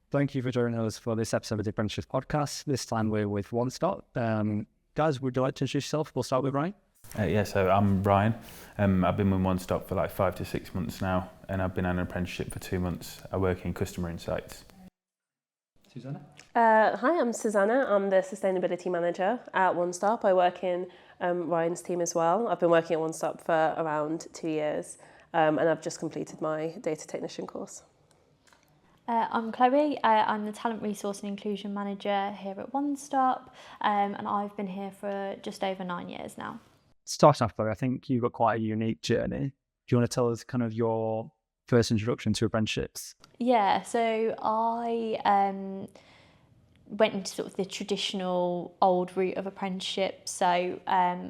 Thank you for joining us for this episode of the Apprenticeshift Podcast. This time we're with One Stop. Guys, would you like to introduce yourself? We'll start with Ryan. So I'm Ryan. I've been with One Stop for like 5 to 6 months now, and I've been on an apprenticeship for 2 months. I work in customer insights. Susanna? Hi, I'm Susanna. I'm the Sustainability Manager at One Stop. I work in Ryan's team as well. I've been working at One Stop for around 2 years, and I've just completed my data technician course. I'm Chloe. I'm the Talent Resource and Inclusion Manager here at One Stop, and I've been here for just over 9 years now. Starting off, Chloe, I think you've got quite a unique journey. Do you want to tell us kind of your first introduction to apprenticeships? Yeah, so I went into sort of the traditional old route of apprenticeship. So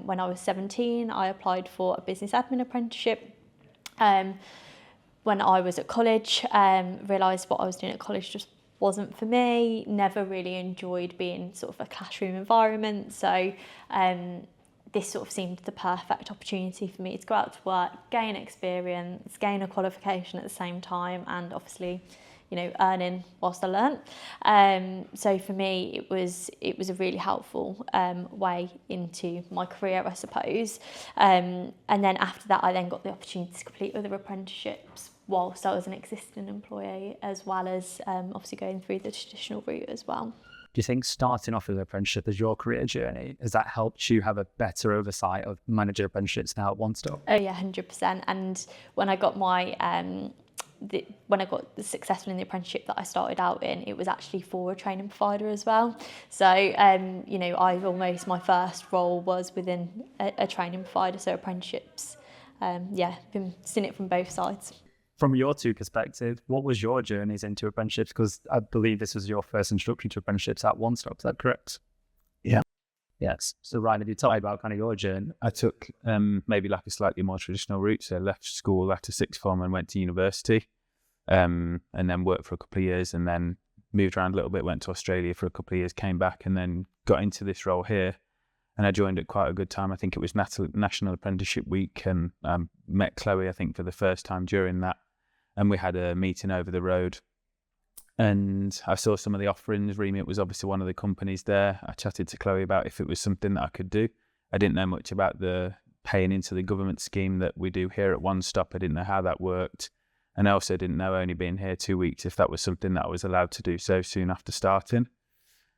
when I was 17, I applied for a business admin apprenticeship. When I was at college, realised what I was doing at college just wasn't for me. Never really enjoyed being sort of a classroom environment. So this sort of seemed the perfect opportunity for me to go out to work, gain experience, gain a qualification at the same time, and obviously, earning whilst I learnt. So for me, it was a really helpful way into my career, I suppose. And then after that, I then got the opportunity to complete other apprenticeships whilst I was an existing employee, as well as obviously going through the traditional route as well. Do you think starting off as an apprenticeship as your career journey, has that helped you have a better oversight of managing apprenticeships now at One Stop? Oh yeah, 100%. And when I got when I got successful in the apprenticeship that I started out in, it was actually for a training provider as well. So, my first role was within a training provider, so apprenticeships. Been seeing it from both sides. From your two perspectives, what was your journeys into apprenticeships? Because I believe this was your first introduction to apprenticeships at One Stop. Is that correct? Yeah. Yes. So Ryan, if you tell me about kind of your journey. I took maybe like a slightly more traditional route. So I left school after sixth form and went to university, and then worked for a couple of years, and then moved around a little bit, went to Australia for a couple of years, came back, and then got into this role here. And I joined at quite a good time. I think it was National Apprenticeship Week, and met Chloe, I think, for the first time during that. And we had a meeting over the road, and I saw some of the offerings. Remit was obviously one of the companies there. I chatted to Chloe about if it was something that I could do. I didn't know much about the paying into the government scheme that we do here at One Stop. I didn't know how that worked. And I also didn't know, only being here 2 weeks, if that was something that I was allowed to do so soon after starting.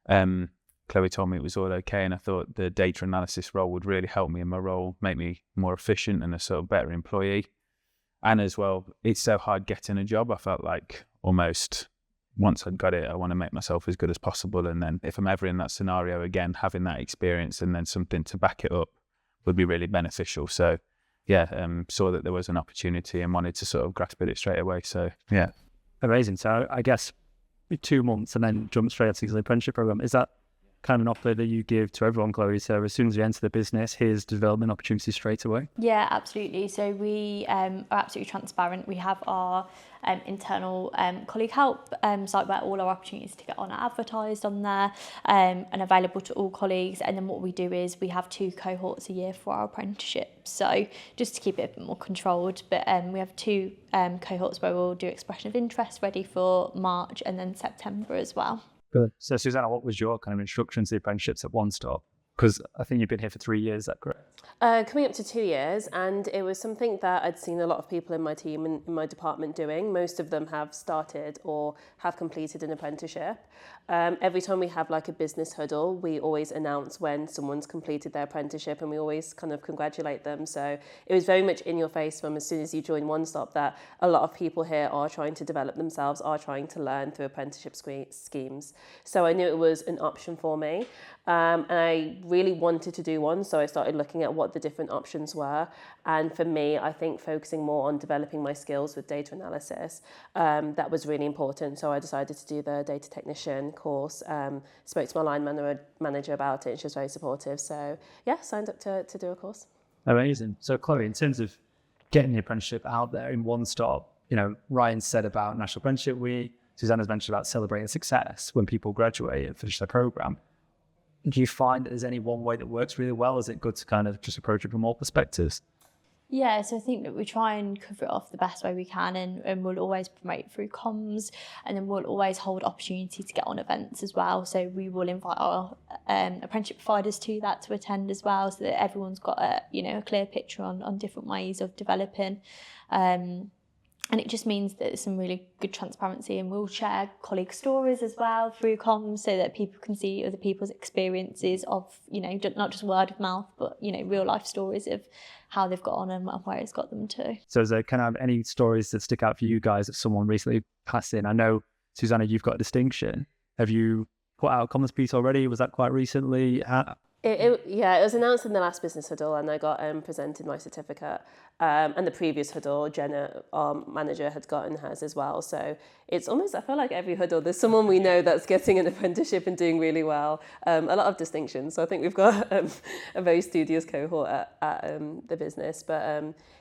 Chloe told me it was all okay, and I thought the data analysis role would really help me in my role, make me more efficient and a sort of better employee. And as well, it's so hard getting a job. I felt like almost once I'd got it, I want to make myself as good as possible. And then if I'm ever in that scenario again, having that experience and then something to back it up would be really beneficial. So saw that there was an opportunity and wanted to sort of grasp it straight away. So yeah. Amazing. So I guess 2 months and then jump straight into the apprenticeship program. Is that kind of an offer that you give to everyone, Chloe? So as soon as you enter the business, here's development opportunities straight away? Yeah, absolutely. So we are absolutely transparent. We have our internal colleague help site where all our opportunities to get on are advertised on there and available to all colleagues. And then what we do is we have 2 cohorts a year for our apprenticeships. So just to keep it a bit more controlled, but we have 2 cohorts where we'll do expression of interest ready for March and then September as well. Good. So Susanna, what was your kind of introduction to the apprenticeships at One Stop? Because I think you've been here for 3 years, is that correct? Coming up to 2 years, and it was something that I'd seen a lot of people in my team and in my department doing. Most of them have started or have completed an apprenticeship. Every time we have like a business huddle, we always announce when someone's completed their apprenticeship, and we always kind of congratulate them. So it was very much in your face from as soon as you join One Stop that a lot of people here are trying to develop themselves, are trying to learn through apprenticeship schemes. So I knew it was an option for me. And I really wanted to do one, so I started looking at what the different options were. And for me, I think focusing more on developing my skills with data analysis, that was really important. So I decided to do the data technician course, spoke to my line manager about it, and she was very supportive. So yeah, signed up to do a course. Amazing. So Chloe, in terms of getting the apprenticeship out there in One Stop, Ryan said about National Apprenticeship Week, Susanna's mentioned about celebrating success when people graduate and finish their program. Do you find that there's any one way that works really well? Is it good to kind of just approach it from all perspectives? Yeah, so I think that we try and cover it off the best way we can, and we'll always promote through comms, and then we'll always hold opportunity to get on events as well. So we will invite our apprenticeship providers to that to attend as well, so that everyone's got a clear picture on different ways of developing. And it just means that there's some really good transparency, and we'll share colleague stories as well through comms so that people can see other people's experiences of, not just word of mouth, but, real life stories of how they've got on and where it's got them to. So is there kind of any stories that stick out for you guys that someone recently passed in? I know, Susanna, you've got a distinction. Have you put out a comms piece already? Was that quite recently? It was announced in the last business huddle, and I got presented my certificate. And the previous huddle, Jenna, our manager, had gotten hers as well. So it's almost, I feel like every huddle, there's someone we know that's getting an apprenticeship and doing really well. A lot of distinctions. So I think we've got a very studious cohort at the business. But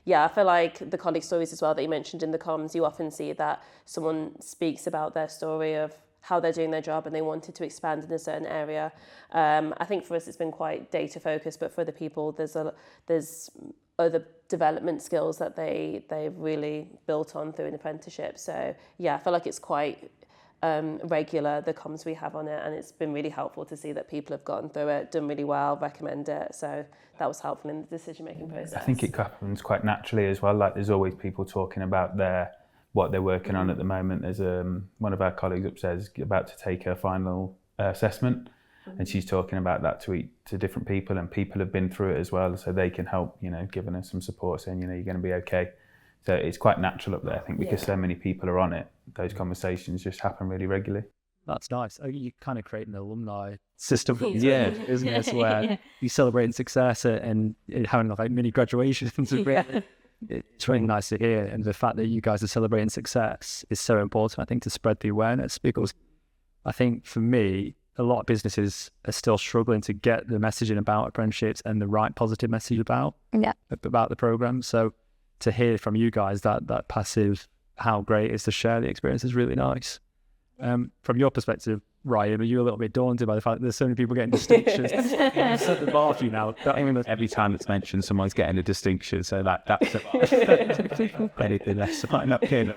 I feel like the colleague stories as well that you mentioned in the comms, you often see that someone speaks about their story of how they're doing their job and they wanted to expand in a certain area. I think for us it's been quite data focused, but for other people there's other development skills that they've really built on through an apprenticeship. So I feel like it's quite regular, the comms we have on it, and it's been really helpful to see that people have gotten through it, done really well, recommend it. So that was helpful in the decision making process. I think it happens quite naturally as well. Like there's always people talking about what they're working on at the moment. There's one of our colleagues upstairs about to take her final assessment, and she's talking about that to different people, and people have been through it as well, so they can help, giving her some support, saying, you're going to be okay. So it's quite natural up there, I think, because so many people are on it. Those conversations just happen really regularly. That's nice. You're kind of creating an alumni system, yeah, isn't it? Where you celebrating success and having like mini graduations. It's really nice to hear, and the fact that you guys are celebrating success is so important, I think, to spread the awareness, because I think for me, a lot of businesses are still struggling to get the messaging about apprenticeships and the right positive message about the program. So to hear from you guys that passive, how great it is to share the experience is really nice. From your perspective, Ryan, are you a little bit daunted by the fact that there's so many people getting distinctions? Set the bar for you now. Every time it's mentioned, someone's getting a distinction, so that's anything less might not be.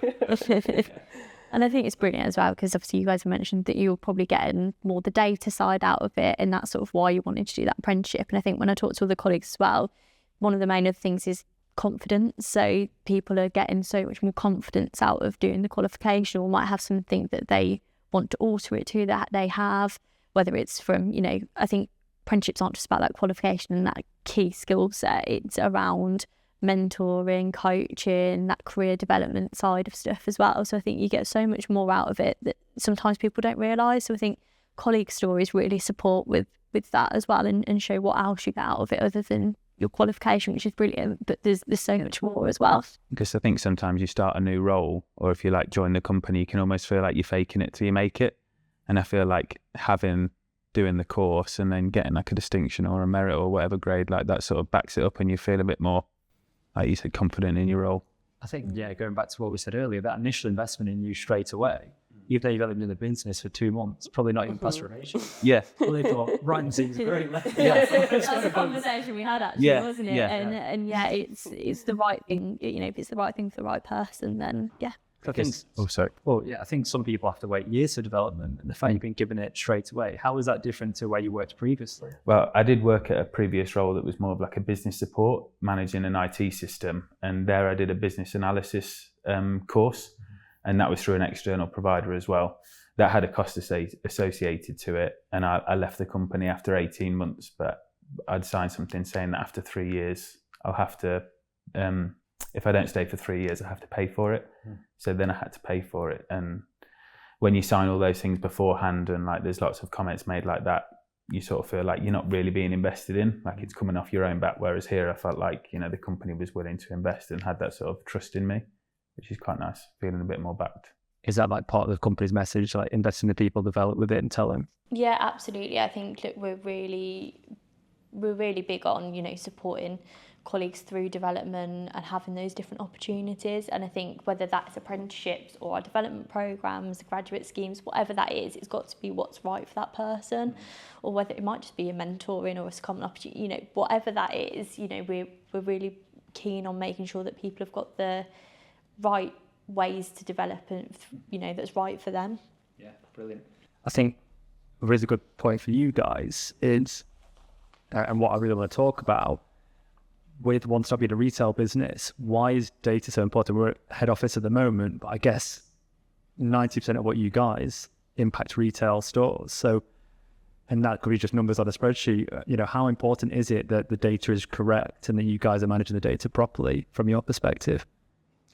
And I think it's brilliant as well, because obviously you guys have mentioned that you're probably getting more the data side out of it, and that's sort of why you wanted to do that apprenticeship. And I think when I talk to other colleagues as well, one of the main other things is confidence. So people are getting so much more confidence out of doing the qualification, or might have something that they want to alter it to that they have, whether it's from, I think apprenticeships aren't just about that qualification and that key skill set. It's around mentoring, coaching, that career development side of stuff as well. So I think you get so much more out of it that sometimes people don't realise. So I think colleague stories really support with that as well, and show what else you get out of it other than your qualification, which is brilliant, but there's so much more as well. Because I think sometimes you start a new role, or if you join the company, you can almost feel like you're faking it till you make it. And I feel like doing the course and then getting a distinction or a merit or whatever grade, that sort of backs it up, and you feel a bit more, like you said, confident in your role. I think, going back to what we said earlier, that initial investment in you straight away, even though you've only been in the business for 2 months, probably not even past probation. Yeah. Well, they thought, Ryan seems great. That's a conversation we had actually, wasn't it? Yeah. And it's the right thing, if it's the right thing for the right person, then I think, I think some people have to wait years for development, and the fact you've been given it straight away, how is that different to where you worked previously? Well, I did work at a previous role that was more of like a business support, managing an IT system, and there I did a business analysis course, and that was through an external provider as well. That had a cost associated to it, and I left the company after 18 months, but I'd signed something saying that after 3 years I'll have to if I don't stay for 3 years, I have to pay for it. So then I had to pay for it. And when you sign all those things beforehand, and there's lots of comments made like that, you sort of feel like you're not really being invested in, like it's coming off your own back. Whereas here, I felt like, the company was willing to invest and had that sort of trust in me, which is quite nice, feeling a bit more backed. Is that part of the company's message, invest in the people, develop with it and tell them? Yeah, absolutely. I think we're really big on, supporting colleagues through development and having those different opportunities. And I think whether that's apprenticeships or our development programs, graduate schemes, whatever that is, it's got to be what's right for that person, or whether it might just be a mentoring or a common opportunity, whatever that is, we're really keen on making sure that people have got the right ways to develop and, that's right for them. Yeah, brilliant. I think a really good point for you guys is, and what I really want to talk about, with One Stop being a retail business, why is data so important? We're at head office at the moment, but I guess 90% of what you guys impact retail stores. So, and that could be just numbers on a spreadsheet. How important is it that the data is correct and that you guys are managing the data properly from your perspective?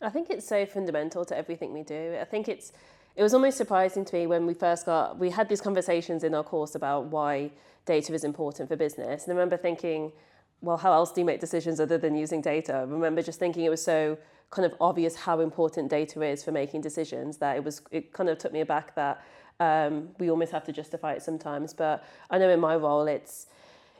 I think it's so fundamental to everything we do. I think it was almost surprising to me when we had these conversations in our course about why data is important for business. And I remember thinking, well, how else do you make decisions other than using data? I remember just thinking it was so kind of obvious how important data is for making decisions that it kind of took me aback that we almost have to justify it sometimes. But I know in my role,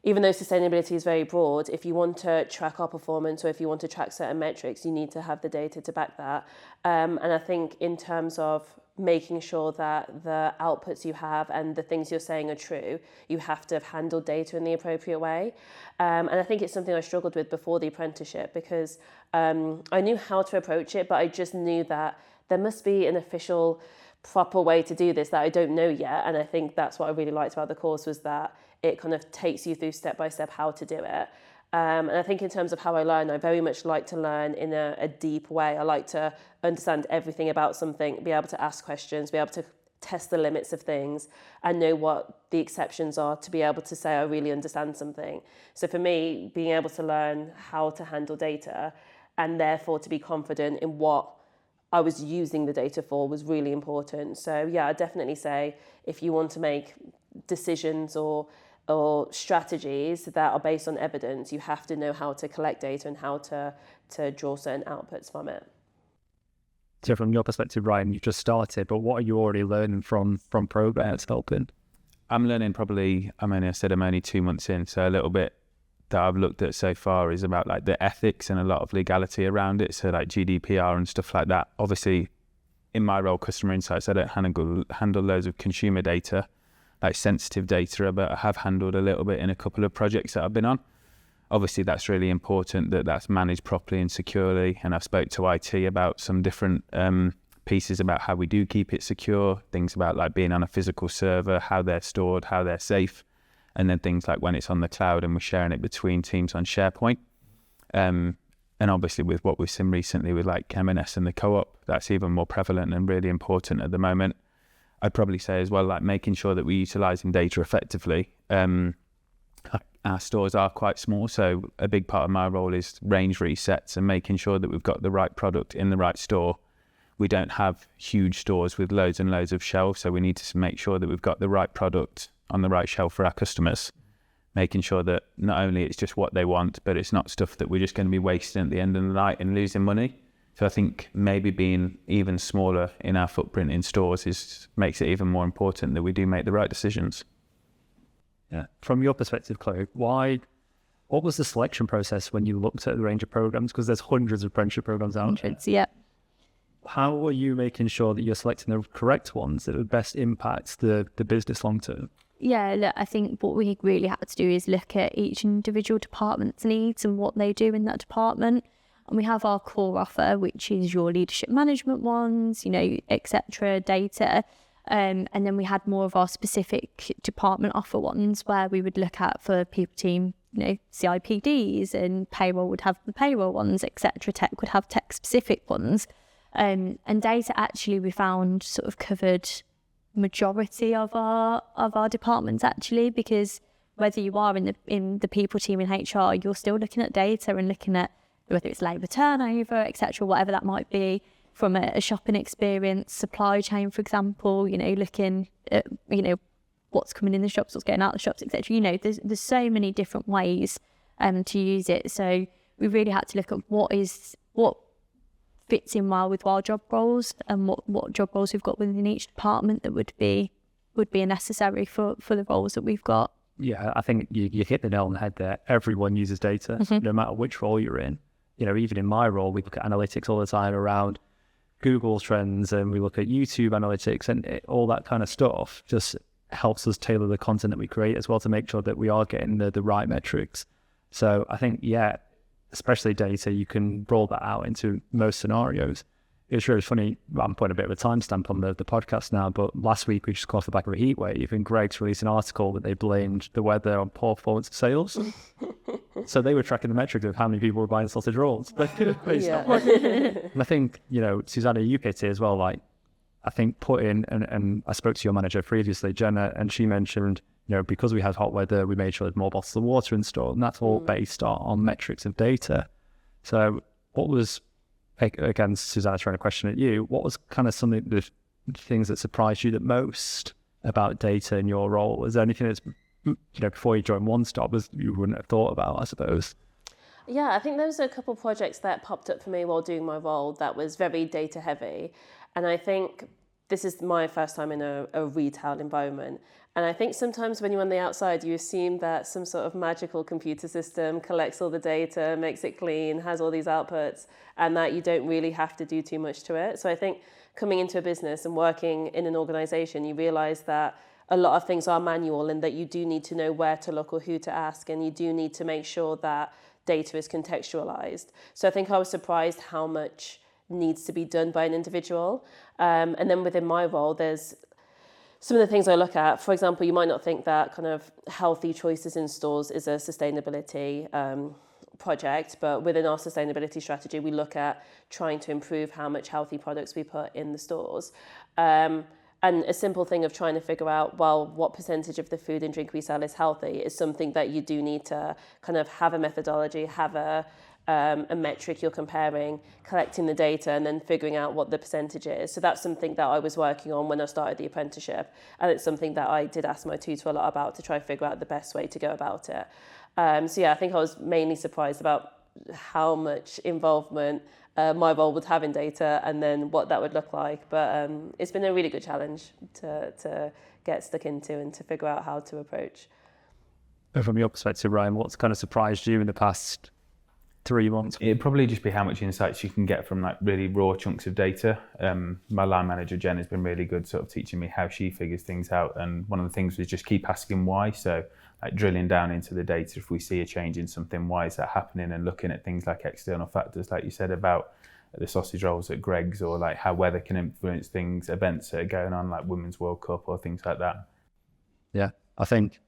even though sustainability is very broad, if you want to track our performance or if you want to track certain metrics, you need to have the data to back that. And I think in terms of making sure that the outputs you have and the things you're saying are true, you have to have handled data in the appropriate way. And I think it's something I struggled with before the apprenticeship because I knew how to approach it, but I just knew that there must be an official, proper way to do this that I don't know yet. And I think that's what I really liked about the course was that it kind of takes you through step by step how to do it. And I think in terms of how I learn, I very much like to learn in a deep way. I like to understand everything about something, be able to ask questions, be able to test the limits of things and know what the exceptions are to be able to say I really understand something. So for me, being able to learn how to handle data and therefore to be confident in what I was using the data for was really important. So yeah, I'd definitely say if you want to make decisions or strategies that are based on evidence, you have to know how to collect data and how to draw certain outputs from it. So from your perspective, Ryan, you've just started, but what are you already learning from programs helping? I'm learning I'm only 2 months in, so a little bit that I've looked at so far is about like the ethics and a lot of legality around it, so like GDPR and stuff like that. Obviously, in my role, customer insights, I don't handle loads of consumer data, like sensitive data, but I have handled a little bit in a couple of projects that I've been on. Obviously, that's really important that that's managed properly and securely. And I've spoke to IT about some different pieces about how we do keep it secure, things about like being on a physical server, how they're stored, how they're safe, and then things like when it's on the cloud and we're sharing it between teams on SharePoint. And obviously with what we've seen recently with like M&S and the co-op, that's even more prevalent and really important at the moment. I'd probably say as well, like making sure that we're utilising data effectively. Our stores are quite small, so a big part of my role is range resets and making sure that we've got the right product in the right store. We don't have huge stores with loads and loads of shelves, so we need to make sure that we've got the right product on the right shelf for our customers, making sure that not only it's just what they want, but it's not stuff that we're just going to be wasting at the end of the night and losing money. So I think maybe being even smaller in our footprint in stores makes it even more important that we do make the right decisions. Yeah. From your perspective, Chloe, what was the selection process when you looked at the range of programs? Because there's hundreds of apprenticeship programs out there. Yeah. How are you making sure that you're selecting the correct ones that would best impact the business long term? Yeah, look, I think what we really had to do is look at each individual department's needs and what they do in that department. And we have our core offer, which is your leadership management ones, etc., data. And then we had more of our specific department offer ones where we would look at for people team, CIPDs, and payroll would have the payroll ones, etc. Tech would have tech specific ones. And data actually we found sort of covered majority of our departments actually, because whether you are in the people team in HR, you're still looking at data and looking at whether it's labour turnover, etc., whatever that might be, from a shopping experience, supply chain, for example, looking at, what's coming in the shops, what's going out the shops, etc. There's so many different ways to use it. So we really had to look at what fits in well with our job roles and what job roles we've got within each department that would be necessary for the roles that we've got. Yeah, I think you hit the nail on the head there. Everyone uses data, no matter which role you're in. Even in my role, we look at analytics all the time around Google trends, and we look at YouTube analytics, and all that kind of stuff just helps us tailor the content that we create as well to make sure that we are getting the right metrics. So I think, especially data, you can roll that out into most scenarios. It's really funny. I'm putting a bit of a timestamp on the podcast now, but last week we just got off the back of a heat wave, and Greg's released an article that they blamed the weather on poor performance of sales. So they were tracking the metrics of how many people were buying sausage rolls. And I think, Susanna, you hit it as well. Like, I think and I spoke to your manager previously, Jenna, and she mentioned, because we had hot weather, we made sure there's more bottles of water installed, and that's all based on metrics of data. So what was, again, Susanna, trying to question at you, what was kind of some of the things that surprised you the most about data in your role? Was there anything that's, before you joined One Stop, you wouldn't have thought about, I suppose? Yeah, I think there was a couple of projects that popped up for me while doing my role that was very data heavy. And I think this is my first time in a retail environment. And I think sometimes when you're on the outside, you assume that some sort of magical computer system collects all the data, makes it clean, has all these outputs, and that you don't really have to do too much to it. So I think coming into a business and working in an organization, you realize that a lot of things are manual and that you do need to know where to look or who to ask, and you do need to make sure that data is contextualized. So I think I was surprised how much needs to be done by an individual. And then within my role, there's some of the things I look at. For example, you might not think that kind of healthy choices in stores is a sustainability project, but within our sustainability strategy, we look at trying to improve how much healthy products we put in the stores. And a simple thing of trying to figure out, well, what percentage of the food and drink we sell is healthy is something that you do need to kind of have a methodology, have a metric you're comparing, collecting the data, and then figuring out what the percentage is. So that's something that I was working on when I started the apprenticeship. And it's something that I did ask my tutor a lot about to try and figure out the best way to go about it. So yeah, I think I was mainly surprised about how much involvement my role would have in data and then what that would look like. But it's been a really good challenge to get stuck into and to figure out how to approach. But from your perspective, Ryan, what's kind of surprised you in the past 3 months? It'd probably just be how much insights you can get from like really raw chunks of data. My line manager, Jen, has been really good sort of teaching me how she figures things out. And one of the things was just keep asking why. So like drilling down into the data, if we see a change in something, why is that happening? And looking at things like external factors, like you said about the sausage rolls at Greg's, or like how weather can influence things, events that are going on like Women's World Cup or things like that. Yeah, I think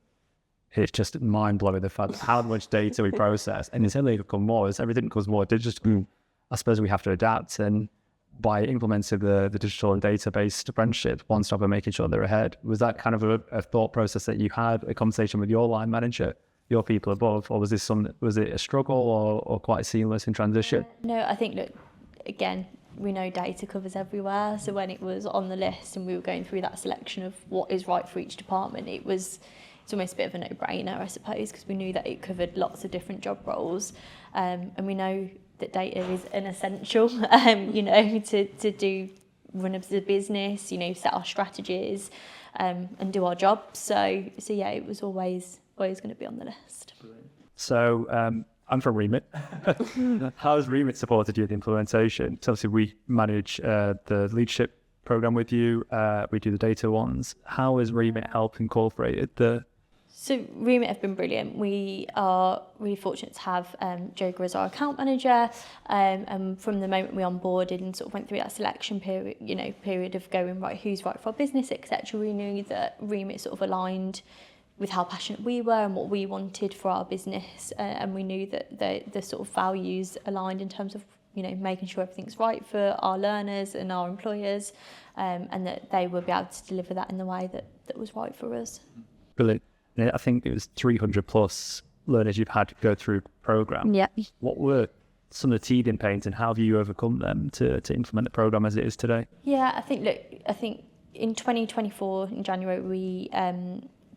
it's just mind-blowing the fact how much data we process, and it's only become more as everything becomes more digital. I suppose we have to adapt, and by implementing the digital and data-based apprenticeship, One Stop and making sure they're ahead, was that kind of a thought process that you had, a conversation with your line manager, your people above, or was it a struggle or quite seamless in transition? No, I think, look, again, we know data covers everywhere, so when it was on the list and we were going through that selection of what is right for each department, it's almost a bit of a no-brainer, I suppose, because we knew that it covered lots of different job roles, and we know that data is an essential, to do run of the business, set our strategies, and do our job. So yeah, it was always going to be on the list. So I'm from Remit. How has Remit supported you in the implementation? So obviously we manage the leadership program with you. We do the data ones. How has Remit helped incorporate the? So Remit have been brilliant. We are really fortunate to have Joga as our account manager, and from the moment we onboarded and sort of went through that selection period of going, right, who's right for our business, etc. We knew that Remit sort of aligned with how passionate we were and what we wanted for our business, and we knew that the sort of values aligned in terms of making sure everything's right for our learners and our employers, and that they would be able to deliver that in the way that was right for us. Brilliant. I think it was 300 plus learners you've had to go through the program. Yeah. What were some of the teething pains and how have you overcome them to implement the program as it is today? Yeah, I think in 2024 in January we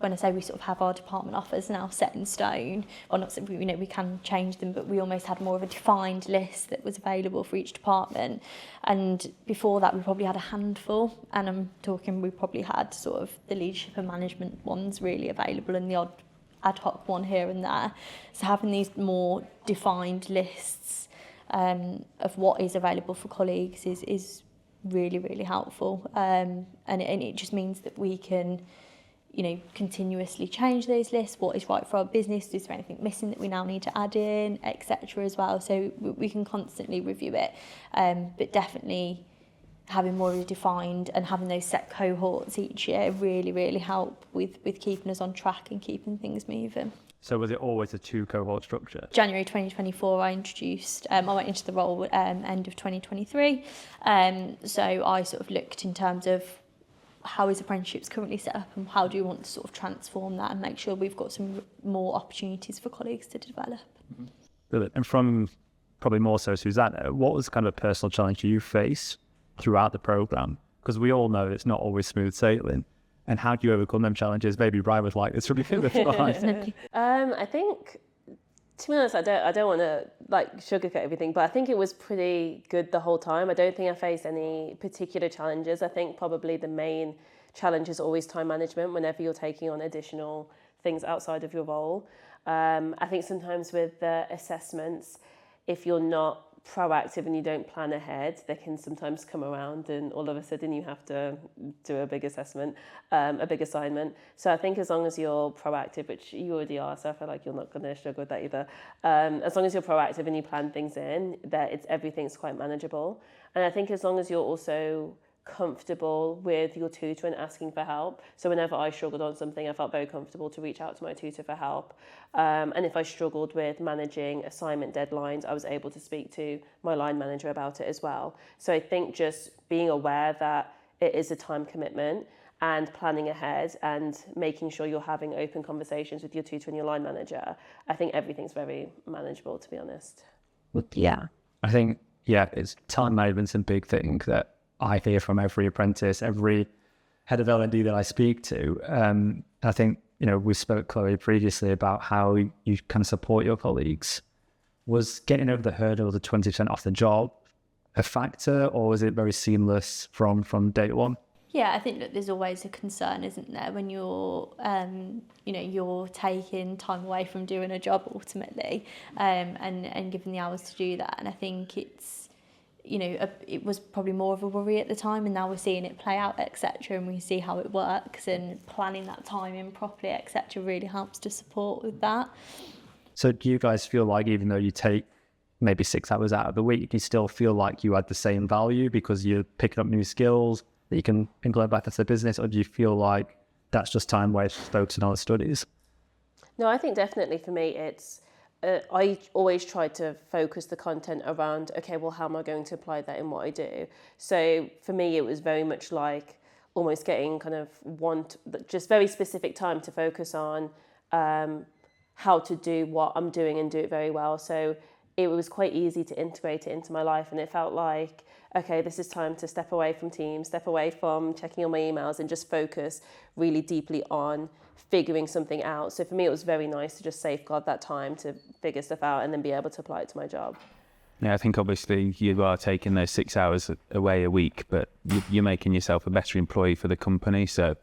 when I say we sort of have our department offers now set in stone, or not, we can change them, but we almost had more of a defined list that was available for each department. And before that, we probably had a handful, and I'm talking we probably had sort of the leadership and management ones really available and the odd ad hoc one here and there. So having these more defined lists of what is available for colleagues is really, really helpful. And it just means that we can continuously change those lists. What is right for our business? Is there anything missing that we now need to add in, etc. as well? So we can constantly review it, but definitely having more defined and having those set cohorts each year really help with keeping us on track and keeping things moving. So was it always a 2 cohort structure? January 2024, I introduced, I went into the role end of 2023. So I sort of looked in terms of how is apprenticeships currently set up and how do we want to sort of transform that and make sure we've got some more opportunities for colleagues to develop. Brilliant. And from probably more so Susanna, what was kind of a personal challenge you face throughout the programme? Because we all know it's not always smooth sailing. And how do you overcome them challenges? Maybe Ryan was like this from the start. I think, to be honest, I don't want to like sugarcoat everything, but I think it was pretty good the whole time. I don't think I faced any particular challenges. I think probably the main challenge is always time management whenever you're taking on additional things outside of your role. I think sometimes with the assessments, if you're not proactive and you don't plan ahead, they can sometimes come around and all of a sudden you have to do a big assessment, a big assignment. So I think as long as you're proactive, which you already are, so I feel like you're not going to struggle with that either. As long as you're proactive and you plan things in, that everything's quite manageable. And I think as long as you're also comfortable with your tutor and asking for help. So whenever I struggled on something, I felt very comfortable to reach out to my tutor for help. And if I struggled with managing assignment deadlines, I was able to speak to my line manager about it as well. So I think just being aware that it is a time commitment and planning ahead and making sure you're having open conversations with your tutor and your line manager, I think everything's very manageable, to be honest. Yeah. I think, it's time management's a big thing that I hear from every apprentice, every head of L&D that I speak to. I think, we spoke, Chloe, previously about how you kind of support your colleagues. Was getting over the hurdle of the 20% off the job a factor, or was it very seamless from day one? Yeah, I think that there's always a concern, isn't there, when you're, you're taking time away from doing a job ultimately, and given the hours to do that. And I think it's, it was probably more of a worry at the time, and now we're seeing it play out, etc., and we see how it works, and planning that time in properly, etc., really helps to support with that. So do you guys feel like even though you take maybe 6 hours out of the week, you still feel like you add the same value because you're picking up new skills that you can implement back into the business, or do you feel like that's just time wasted focusing on the studies? No, I think definitely for me it's I always try to focus the content around, okay, well, how am I going to apply that in what I do? So for me, it was very much like almost getting kind of just very specific time to focus on how to do what I'm doing and do it very well. So it was quite easy to integrate it into my life, and it felt like, okay, this is time to step away from Teams, step away from checking on my emails and just focus really deeply on figuring something out. So for me, it was very nice to just safeguard that time to figure stuff out and then be able to apply it to my job. Yeah, I think obviously you are taking those 6 hours away a week, but you're making yourself a better employee for the company. So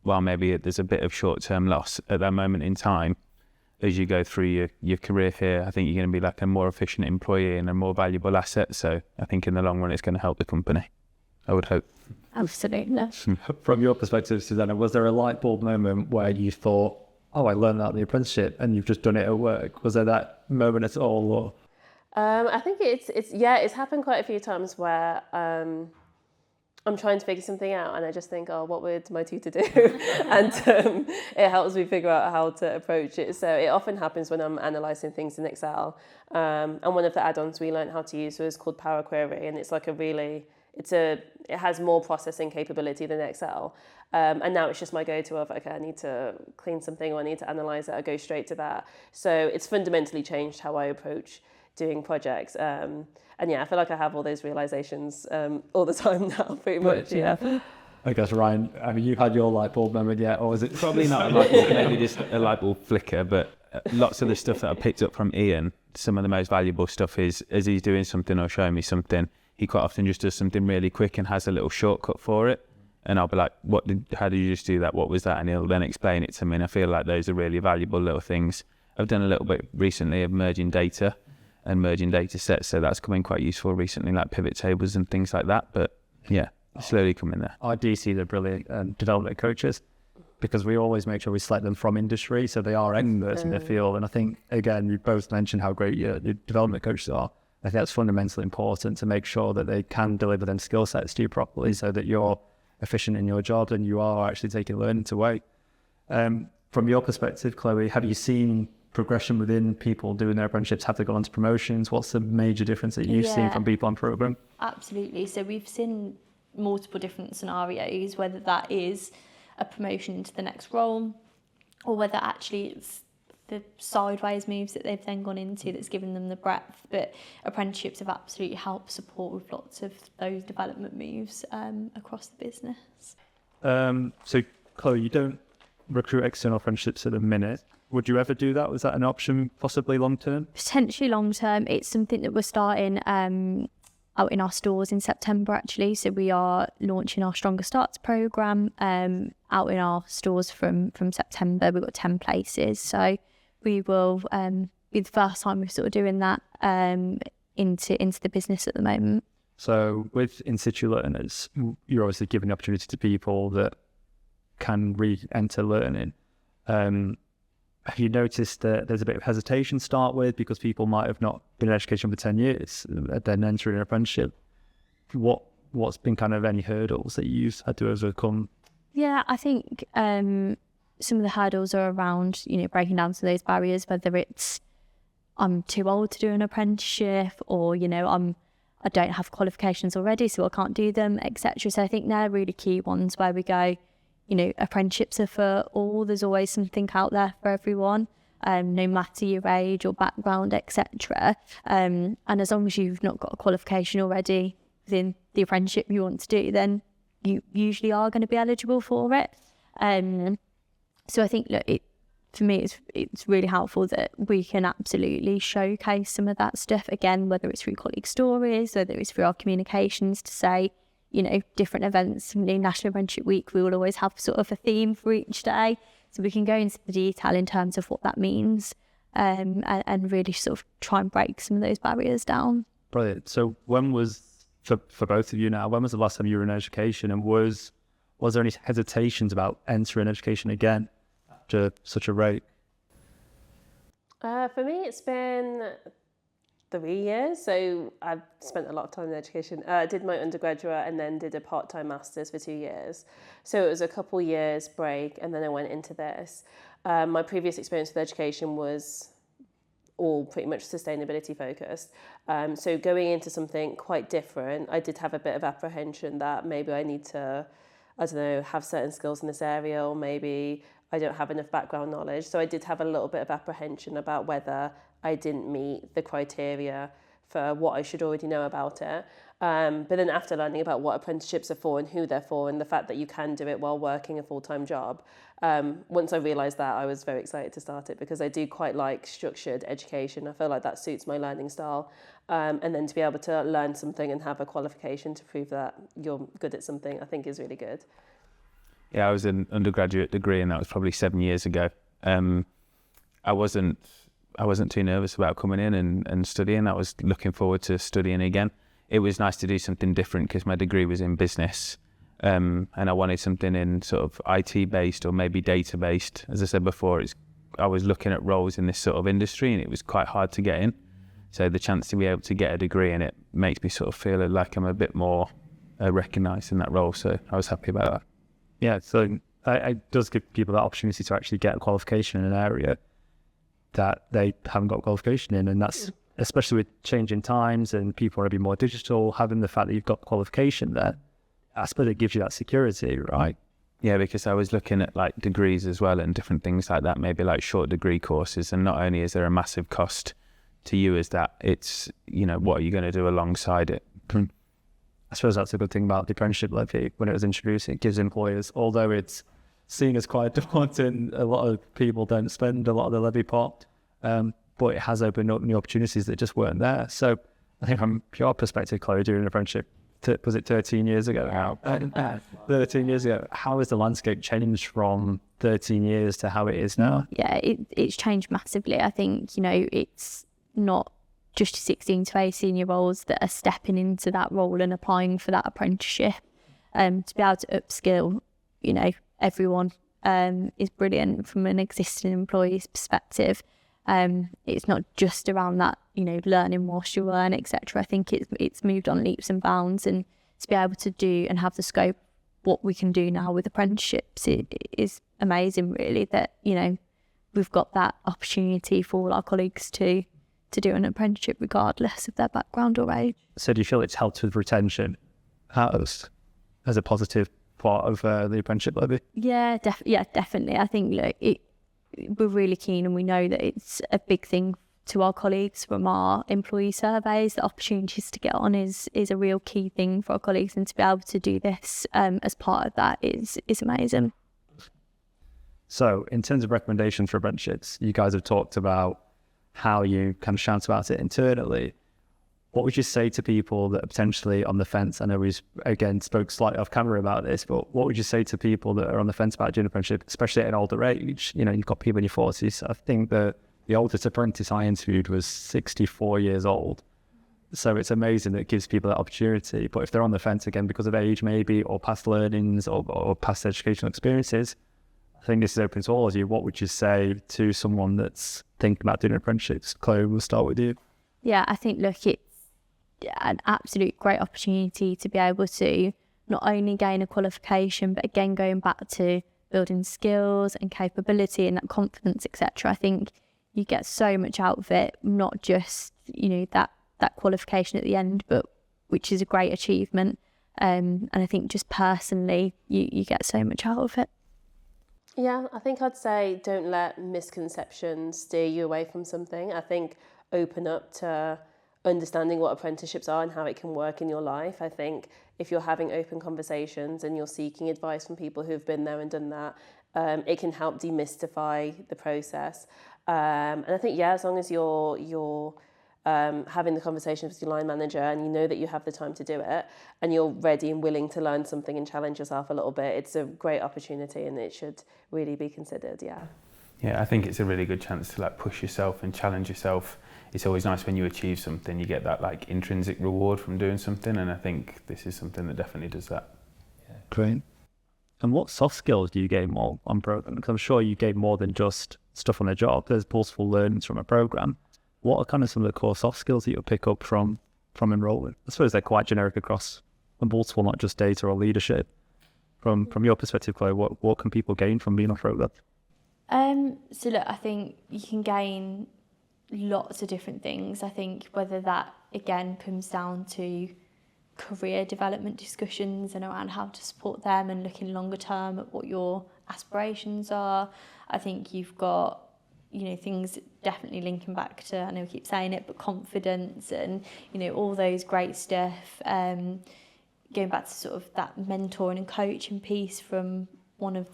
while maybe there's a bit of short-term loss at that moment in time, as you go through your career here, I think you're going to be like a more efficient employee and a more valuable asset. So I think in the long run, it's going to help the company, I would hope. Absolutely. From your perspective, Susanna, was there a light bulb moment where you thought, I learned that in the apprenticeship and you've just done it at work? Was there that moment at all? Or? I think it's happened quite a few times where I'm trying to figure something out and I just think, what would my tutor do? And it helps me figure out how to approach it. So it often happens when I'm analysing things in Excel. And one of the add-ons we learned how to use was called Power Query, and it's like it has more processing capability than Excel. And now it's just my go-to of, okay, I need to clean something or I need to analyse it, I go straight to that. So it's fundamentally changed how I approach doing projects. And I feel like I have all those realizations all the time now, pretty much, yeah. I guess, Ryan, you had your light bulb moment yet, or was it? Probably not a light bulb, maybe just a light bulb flicker, but lots of the stuff that I picked up from Ian, some of the most valuable stuff is, as he's doing something or showing me something, he quite often just does something really quick and has a little shortcut for it. And I'll be like, how did you just do that? What was that? And he'll then explain it to me. And I feel like those are really valuable little things. I've done a little bit recently of merging data and merging data sets. So that's coming quite useful recently, like pivot tables and things like that. But yeah, slowly coming there. Our DCs are brilliant development coaches. because we always make sure we select them from industry, so they are experts in their field. And I think, again, you both mentioned how great your development coaches are. I think that's fundamentally important to make sure that they can deliver them skill sets to you properly, so that you're efficient in your job and you are actually taking learning to weight. From your perspective, Chloe, have you seen progression within people doing their apprenticeships? Have they gone on to promotions? What's the major difference that you've seen from people on program? Absolutely. So we've seen multiple different scenarios, whether that is a promotion to the next role, or whether actually it's the sideways moves that they've then gone into that's given them the breadth. But apprenticeships have absolutely helped support with lots of those development moves across the business. So, Chloe, you don't recruit external apprenticeships at the minute. Would you ever do that? Was that an option possibly long term? Potentially long term. It's something that we're starting out in our stores in September, actually. So we are launching our Stronger Starts programme out in our stores from September. We've got 10 places. So we will be the first time we're sort of doing that into the business at the moment. So with in-situ learners, you're obviously giving the opportunity to people that can re-enter learning. Have you noticed that there's a bit of hesitation to start with because people might have not been in education for 10 years, then entering an apprenticeship? What's been kind of any hurdles that you've had to overcome? Yeah, I think some of the hurdles are around, breaking down some of those barriers, whether it's I'm too old to do an apprenticeship, or, I don't have qualifications already, so I can't do them, etc. So I think they're really key ones where we go, apprenticeships are for all. There's always something out there for everyone, no matter your age or background, etc. And as long as you've not got a qualification already within the apprenticeship you want to do, then you usually are going to be eligible for it. So I think, for me, it's really helpful that we can absolutely showcase some of that stuff, again, whether it's through colleague stories, whether it's through our communications to say, different events. National Apprenticeship Week, we will always have sort of a theme for each day, so we can go into the detail in terms of what that means, and really sort of try and break some of those barriers down. Brilliant. So when was, for both of you now, when was the last time you were in education, and was there any hesitations about entering education again after such a rate? For me, it's been 3 years, so I've spent a lot of time in education. I did my undergraduate and then did a part-time master's for 2 years. So it was a couple years break, and then I went into this. My previous experience with education was all pretty much sustainability focused. So going into something quite different, I did have a bit of apprehension that maybe I need to, have certain skills in this area, or maybe I don't have enough background knowledge. So I did have a little bit of apprehension about whether I didn't meet the criteria for what I should already know about it. But then after learning about what apprenticeships are for and who they're for, and the fact that you can do it while working a full-time job, once I realised that, I was very excited to start it, because I do quite like structured education. I feel like that suits my learning style. And then to be able to learn something and have a qualification to prove that you're good at something, I think is really good. Yeah, I was in undergraduate degree, and that was probably 7 years ago. I wasn't too nervous about coming in and studying. I was looking forward to studying again. It was nice to do something different because my degree was in business, and I wanted something in sort of IT based or maybe data based. As I said before, I was looking at roles in this sort of industry, and it was quite hard to get in. So the chance to be able to get a degree in it makes me sort of feel like I'm a bit more recognised in that role. So I was happy about that. Yeah, so it does give people that opportunity to actually get a qualification in an area that they haven't got a qualification in, and that's especially with changing times and people want to be more digital. Having the fact that you've got qualification there, I suppose it gives you that security, right? Yeah, because I was looking at like degrees as well and different things like that, maybe like short degree courses, and not only is there a massive cost to you as that, it's, what are you going to do alongside it? I suppose that's a good thing about the apprenticeship levy. When it was introduced, it gives employers, although it's seen as quite daunting, a lot of people don't spend a lot of the levy pot, but it has opened up new opportunities that just weren't there. So I think from your perspective, Chloe, doing an apprenticeship, was it 13 years ago now? 13 years ago. How has the landscape changed from 13 years to how it is now? Yeah, it's changed massively. I think, it's not just 16 to 18-year-olds that are stepping into that role and applying for that apprenticeship. To be able to upskill, everyone is brilliant from an existing employee's perspective. It's not just around that, learning whilst you learn, etc. I think it's moved on leaps and bounds, and to be able to do and have the scope what we can do now with apprenticeships is amazing, really, that we've got that opportunity for all our colleagues to do an apprenticeship regardless of their background or age. So do you feel it's helped with retention as a positive part of the apprenticeship levy? Yeah, definitely. I think we're really keen, and we know that it's a big thing to our colleagues from our employee surveys. The opportunities to get on is a real key thing for our colleagues, and to be able to do this as part of that is amazing. So in terms of recommendations for apprenticeships, you guys have talked about how you kind of shout about it internally. What would you say to people that are potentially on the fence? I know we, again, spoke slightly off camera about this, but what would you say to people that are on the fence about doing an apprenticeship, especially at an older age? You've got people in your 40s. I think the oldest apprentice I interviewed was 64 years old. So it's amazing that it gives people that opportunity. But if they're on the fence, again, because of age maybe, or past learnings or past educational experiences, I think this is open to all of you. What would you say to someone that's thinking about doing apprenticeships? Chloe, we'll start with you. Yeah, I think, it's an absolute great opportunity to be able to not only gain a qualification, but again, going back to building skills and capability and that confidence, etc. I think you get so much out of it, not just, that qualification at the end, but which is a great achievement. And I think just personally, you get so much out of it. Yeah, I think I'd say don't let misconceptions steer you away from something. I think open up to understanding what apprenticeships are and how it can work in your life. I think if you're having open conversations and you're seeking advice from people who've been there and done that, it can help demystify the process. And I think, as long as you're having the conversations with your line manager and you know that you have the time to do it and you're ready and willing to learn something and challenge yourself a little bit, it's a great opportunity and it should really be considered. Yeah, I think it's a really good chance to push yourself and challenge yourself. It's always nice when you achieve something, you get that intrinsic reward from doing something, and I think this is something that definitely does that. Yeah, great. And what soft skills do you gain more on program? Because I'm sure you gain more than just stuff on the job. There's multiple learnings from a program. What are kind of some of the core soft skills that you'll pick up from enrolling? I suppose they're quite generic across multiple, not just data or leadership. From your perspective, Chloe, what can people gain from being on program? So look, I think you can gain lots of different things. I think whether that again comes down to career development discussions and around how to support them and looking longer term at what your aspirations are. I think you've got things definitely linking back to, I know we keep saying it, but confidence and all those great stuff, going back to sort of that mentoring and coaching piece from one of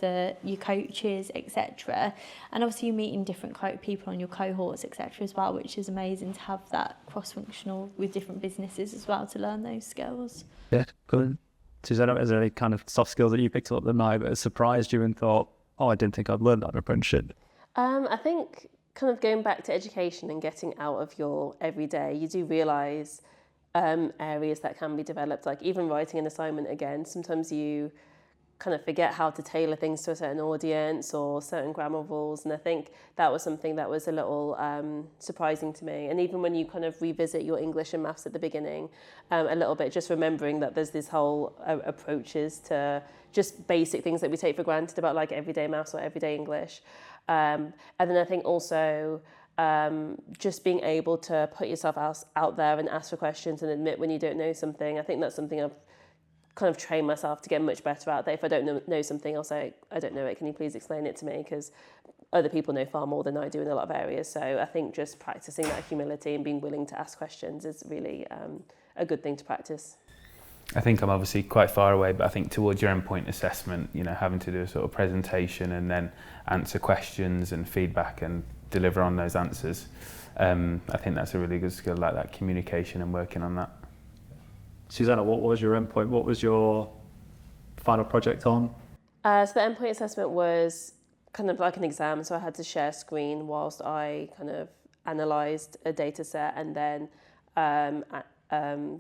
your coaches, etc. And obviously you're meeting different people on your cohorts, etc. as well, which is amazing to have that cross-functional with different businesses as well to learn those skills. Yeah, good. Susanna, is there any kind of soft skills that you picked up that might have surprised you and thought, I didn't think I'd learn that in apprenticeship? I think kind of going back to education and getting out of your everyday, you do realise areas that can be developed, like even writing an assignment again. Sometimes you kind of forget how to tailor things to a certain audience or certain grammar rules, and I think that was something that was a little surprising to me. And even when you kind of revisit your English and maths at the beginning a little bit, just remembering that there's this whole approaches to just basic things that we take for granted about everyday maths or everyday English. And then I think also just being able to put yourself out there and ask for questions and admit when you don't know something. I think that's something I've kind of trained myself to get much better at. That if I don't know something, I'll say, I don't know it, can you please explain it to me? Because other people know far more than I do in a lot of areas. So I think just practicing that humility and being willing to ask questions is really a good thing to practice. I think I'm obviously quite far away, but I think towards your endpoint assessment, having to do a sort of presentation and then answer questions and feedback and deliver on those answers, I think that's a really good skill, like that communication and working on that. Susanna, what was your endpoint? What was your final project on? So the endpoint assessment was kind of like an exam, so I had to share screen whilst I kind of analysed a data set and then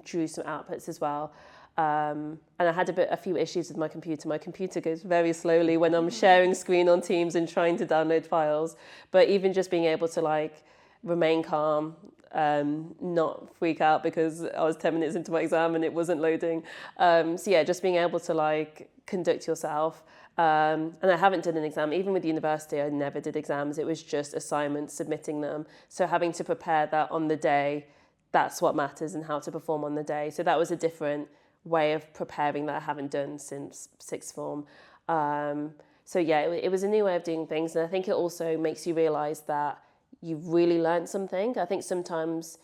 drew some outputs as well. And I had a few issues with my computer. My computer goes very slowly when I'm sharing screen on Teams and trying to download files. But even just being able to like remain calm, not freak out because I was 10 minutes into my exam and it wasn't loading. So yeah, just being able to like conduct yourself. And I haven't done an exam. Even with university, I never did exams. It was just assignments, submitting them. So having to prepare that on the day, that's what matters, and how to perform on the day. So that was a different way of preparing that I haven't done since sixth form. So yeah, it was a new way of doing things. And I think it also makes you realise that you've really learned something. I think sometimes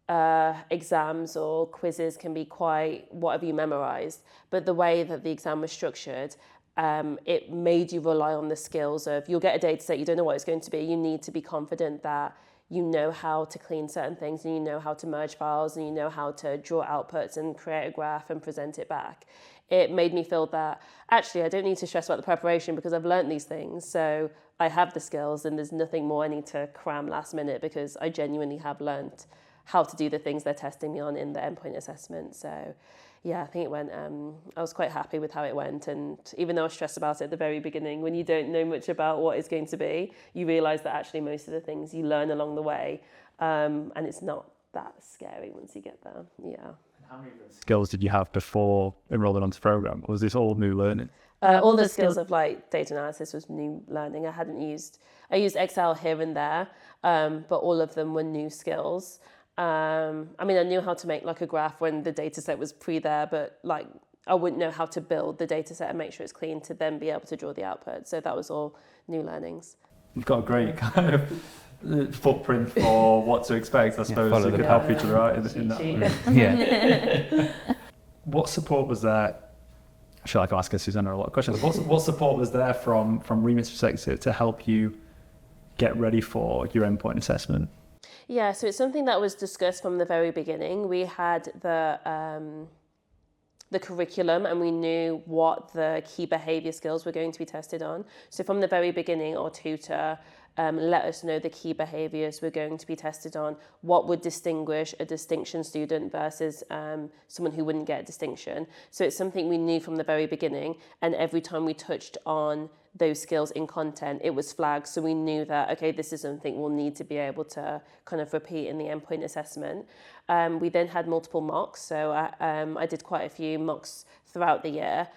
exams or quizzes can be quite, what have you memorised? But the way that the exam was structured, it made you rely on the skills of, you'll get a data set, you don't know what it's going to be. You need to be confident that you know how to clean certain things, and you know how to merge files, and you know how to draw outputs and create a graph and present it back. It made me feel that actually I don't need to stress about the preparation because I've learned these things. So I have the skills and there's nothing more I need to cram last minute, because I genuinely have learned how to do the things they're testing me on in the endpoint assessment. So yeah, I think it went, I was quite happy with how it went. And even though I was stressed about it at the very beginning, when you don't know much about what it's going to be, you realise that actually most of the things you learn along the way, and it's not that scary once you get there. Yeah. How many skills did you have before enrolling onto the program? Or was this all new learning? All the skills of like data analysis was new learning. I used Excel here and there, but all of them were new skills. I mean, I knew how to make like a graph when the data set was there, but like I wouldn't know how to build the data set and make sure it's clean to then be able to draw the output. So that was all new learnings. You've got a great kind of footprint for what to expect, I suppose. You could help each other out in that. Yeah. What support was there? I feel like I'm asking Susanna a lot of questions. What support was there from Remit's perspective to help you get ready for your endpoint assessment? Yeah, so it's something that was discussed from the very beginning. We had the curriculum and we knew what the key behaviour skills were going to be tested on. So from the very beginning, our tutor let us know the key behaviours we're going to be tested on, what would distinguish a distinction student versus someone who wouldn't get a distinction. So it's something we knew from the very beginning, and every time we touched on those skills in content, it was flagged. So we knew that, okay, this is something we'll need to be able to kind of repeat in the endpoint assessment. We then had multiple mocks. So I did quite a few mocks throughout the year.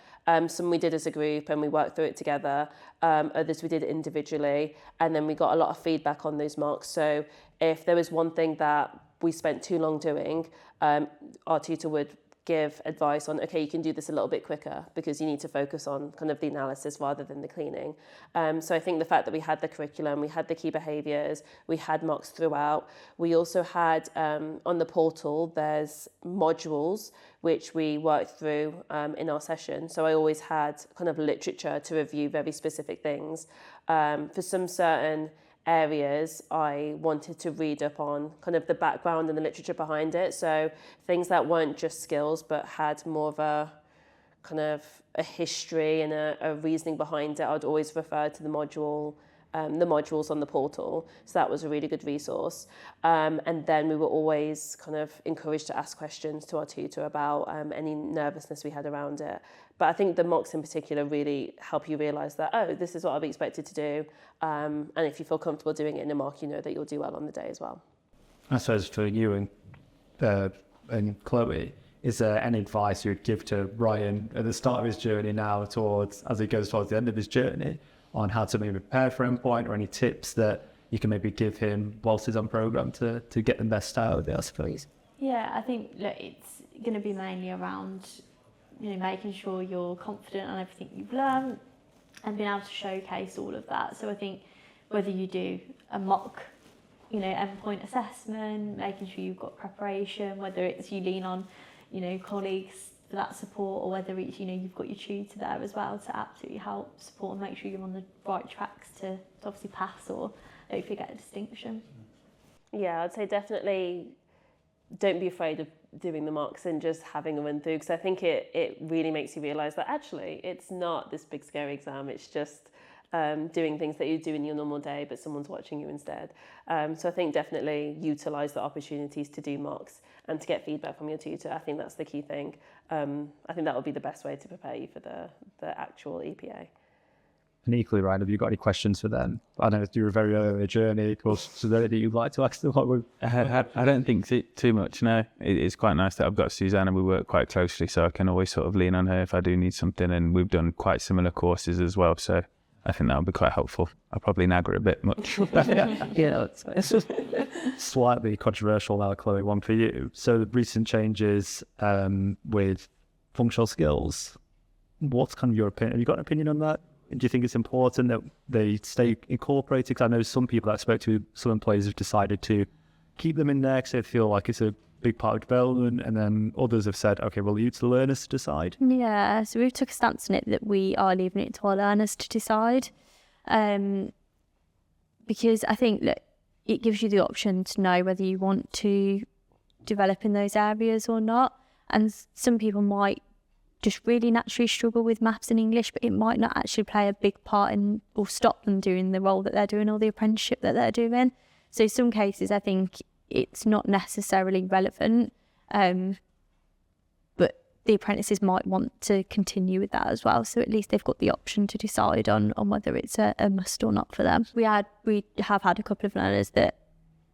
Some we did as a group and we worked through it together. Others we did individually. And then we got a lot of feedback on those mocks. So if there was one thing that we spent too long doing, our tutor would give advice on, okay, you can do this a little bit quicker because you need to focus on kind of the analysis rather than the cleaning. So I think the fact that we had the curriculum, we had the key behaviours, we had mocks throughout. We also had, on the portal, there's modules which we worked through in our session. So I always had kind of literature to review very specific things. For some certain areas, I wanted to read up on kind of the background and the literature behind it. So things that weren't just skills, but had more of a kind of a history and a reasoning behind it. I'd always refer to the modules on the portal. So that was a really good resource. And then we were always kind of encouraged to ask questions to our tutor about any nervousness we had around it. But I think the mocks in particular really help you realise that, oh, this is what I'll be expected to do. And if you feel comfortable doing it in a mock, you know that you'll do well on the day as well. I suppose for you and Chloe, is there any advice you'd give to Ryan at the start of his journey now as he goes towards the end of his journey on how to maybe prepare for endpoint, or any tips that you can maybe give him whilst he's on programme to get the best out of it, I suppose? Yeah, I think it's going to be mainly around making sure you're confident on everything you've learned and being able to showcase all of that. So I think whether you do a mock, endpoint assessment, making sure you've got preparation, whether it's you lean on, colleagues for that support, or whether it's, you've got your tutor there as well to absolutely help support and make sure you're on the right tracks to obviously pass or hopefully get a distinction. Yeah, I'd say definitely don't be afraid of doing the mocks and just having a run through, because I think it really makes you realise that actually it's not this big scary exam. It's just doing things that you do in your normal day, but someone's watching you instead. So I think definitely utilise the opportunities to do mocks and to get feedback from your tutor. I think that's the key thing. I think that would be the best way to prepare you for the actual EPA. And equally, Ryan, have you got any questions for them? I know you're very early in the journey. Of course, so that you'd like to ask them I don't think too much, no. It's quite nice that I've got Suzanne and we work quite closely, so I can always sort of lean on her if I do need something, and we've done quite similar courses as well, so I think that would be quite helpful. I'll probably nag her a bit much. Yeah, it's just slightly controversial now, Chloe, one for you. So the recent changes with functional skills, what's kind of your opinion? Have you got an opinion on that? Do you think it's important that they stay incorporated? Because I know some people that I spoke to, some employees have decided to keep them in there because they feel like it's a big part of development, and then others have said, okay, well, it's the learners to decide. Yeah, so we've took a stance on it that we are leaving it to our learners to decide, because I think that it gives you the option to know whether you want to develop in those areas or not. And some people might just really naturally struggle with maths and English, but it might not actually play a big part in or stop them doing the role that they're doing or the apprenticeship that they're doing. So in some cases, I think it's not necessarily relevant, but the apprentices might want to continue with that as well. So at least they've got the option to decide on whether it's a must or not for them. We have had a couple of learners that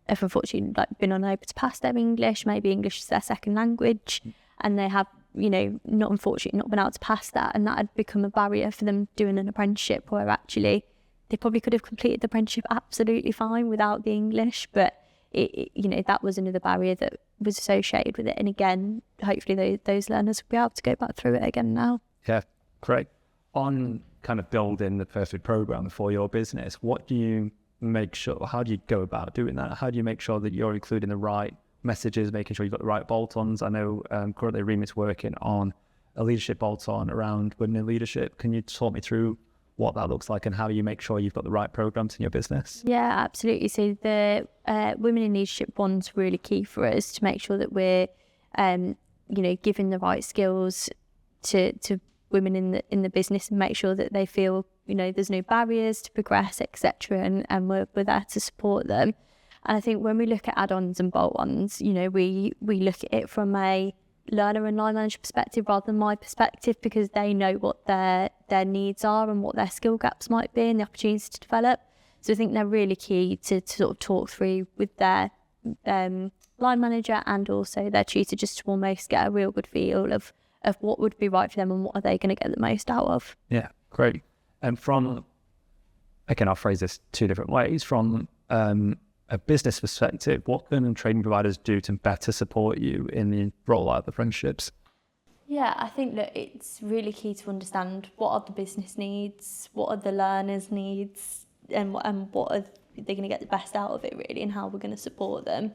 have unfortunately been unable to pass their English. Maybe English is their second language, and they have, not unfortunately not been able to pass that, and that had become a barrier for them doing an apprenticeship, where actually they probably could have completed the apprenticeship absolutely fine without the English, but that was another barrier that was associated with it. And again, hopefully those learners will be able to go back through it again now. Yeah, great. On kind of building the perfect program for your business, what do you make sure, how do you go about doing that? How do you make sure that you're including the right messages, making sure you've got the right bolt-ons? I know currently Remit's working on a leadership bolt-on around women in leadership. Can you talk me through what that looks like and how you make sure you've got the right programs in your business? Yeah, absolutely. So the women in leadership one's really key for us to make sure that we're, giving the right skills to women in the business, and make sure that they feel, there's no barriers to progress, etc. And we're there to support them. And I think when we look at add-ons and bolt-ons, we look at it from a learner and line manager perspective rather than my perspective, because they know what their needs are and what their skill gaps might be and the opportunities to develop. So I think they're really key to sort of talk through with their line manager and also their tutor, just to almost get a real good feel of what would be right for them and what are they going to get the most out of. Yeah, great. And from, again, I'll phrase this two different ways. From a business perspective, what can training providers do to better support you in the rollout of the apprenticeships? Yeah, I think that it's really key to understand what are the business needs, what are the learners' needs, and what are they going to get the best out of it, really, and how we're going to support them.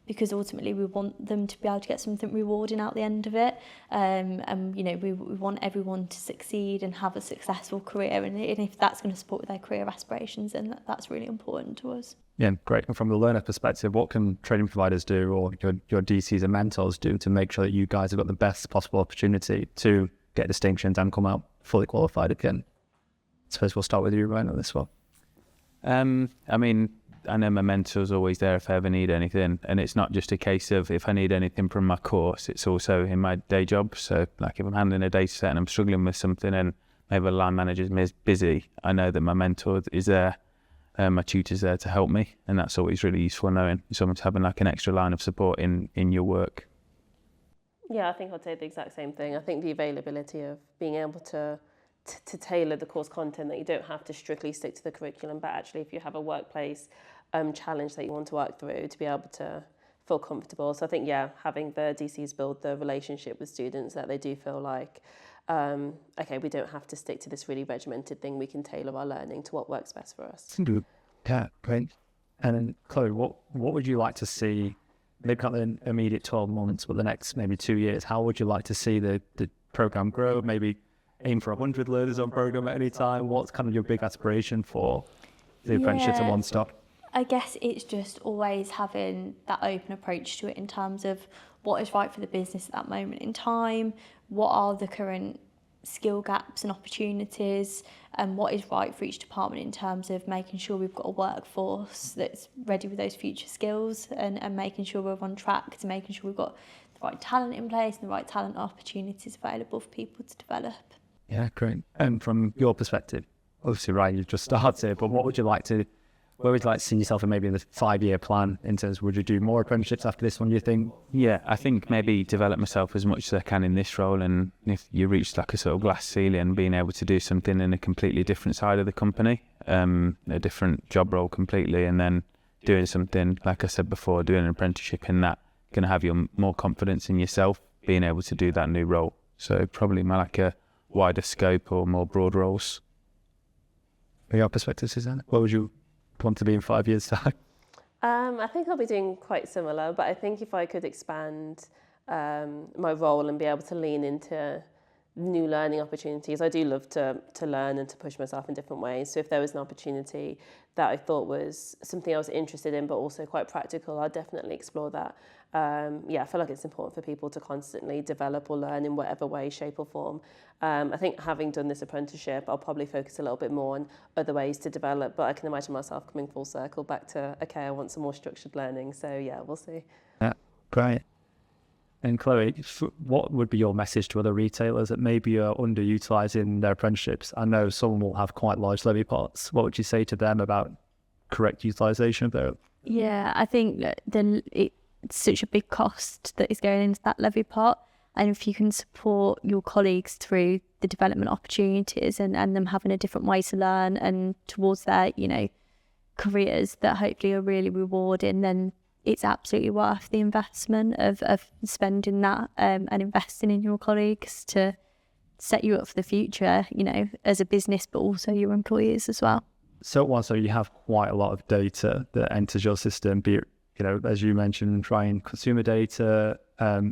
Because ultimately we want them to be able to get something rewarding out the end of it. We want everyone to succeed and have a successful career. And if that's going to support their career aspirations, then that's really important to us. Yeah, great. And from the learner perspective, what can training providers do, or your DCs and mentors do, to make sure that you guys have got the best possible opportunity to get distinctions and come out fully qualified again? I suppose we'll start with you, Ryan, on this one. I know my mentor's always there if I ever need anything, and it's not just a case of if I need anything from my course, it's also in my day job. So like if I'm handling a data set and I'm struggling with something and maybe a line manager's busy, I know that my mentor is there, my tutor's there to help me, and that's always really useful, knowing someone's having like an extra line of support in your work. Yeah, I think I'd say the exact same thing. I think the availability of being able to tailor the course content, that you don't have to strictly stick to the curriculum, but actually if you have a workplace challenge that you want to work through, to be able to feel comfortable. So I think, having the DCs build the relationship with students, that they do feel like, okay, we don't have to stick to this really regimented thing. We can tailor our learning to what works best for us. Yeah, great. And then, Chloe, what would you like to see, maybe not the immediate 12 months, but the next maybe 2 years? How would you like to see the program grow? Maybe aim for 100 learners on program at any time. What's kind of your big aspiration for the apprenticeships in One Stop? I guess it's just always having that open approach to it in terms of what is right for the business at that moment in time, what are the current skill gaps and opportunities, and what is right for each department in terms of making sure we've got a workforce that's ready with those future skills, and making sure we're on track to making sure we've got the right talent in place and the right talent opportunities available for people to develop. Yeah, great. And from your perspective, obviously, Ryan, you've just started, but where would you like to see yourself in maybe the 5-year plan in terms of, would you do more apprenticeships after this one, do you think? Yeah, I think maybe develop myself as much as I can in this role, and if you reach like a sort of glass ceiling, being able to do something in a completely different side of the company, a different job role completely, and then doing something, like I said before, doing an apprenticeship in that, going to have you more confidence in yourself, being able to do that new role. So probably more like a wider scope or more broad roles. From your perspective, Suzanne, what would you want to be in 5 years' time? I think I'll be doing quite similar, but I think if I could expand my role and be able to lean into new learning opportunities, I do love to learn and to push myself in different ways. So if there was an opportunity that I thought was something I was interested in, but also quite practical, I'd definitely explore that. I feel like it's important for people to constantly develop or learn in whatever way, shape or form. I think having done this apprenticeship, I'll probably focus a little bit more on other ways to develop, but I can imagine myself coming full circle back to, okay, I want some more structured learning. So yeah, we'll see. Yeah, great. And Chloe, what would be your message to other retailers that maybe are underutilising their apprenticeships? I know some will have quite large levy pots. What would you say to them about correct utilisation of their? Yeah, I think that it's such a big cost that is going into that levy pot. And if you can support your colleagues through the development opportunities and them having a different way to learn and towards their, careers that hopefully are really rewarding, then it's absolutely worth the investment of spending that and investing in your colleagues to set you up for the future, as a business, but also your employees as well. So you have quite a lot of data that enters your system, be it, as you mentioned, trying consumer data.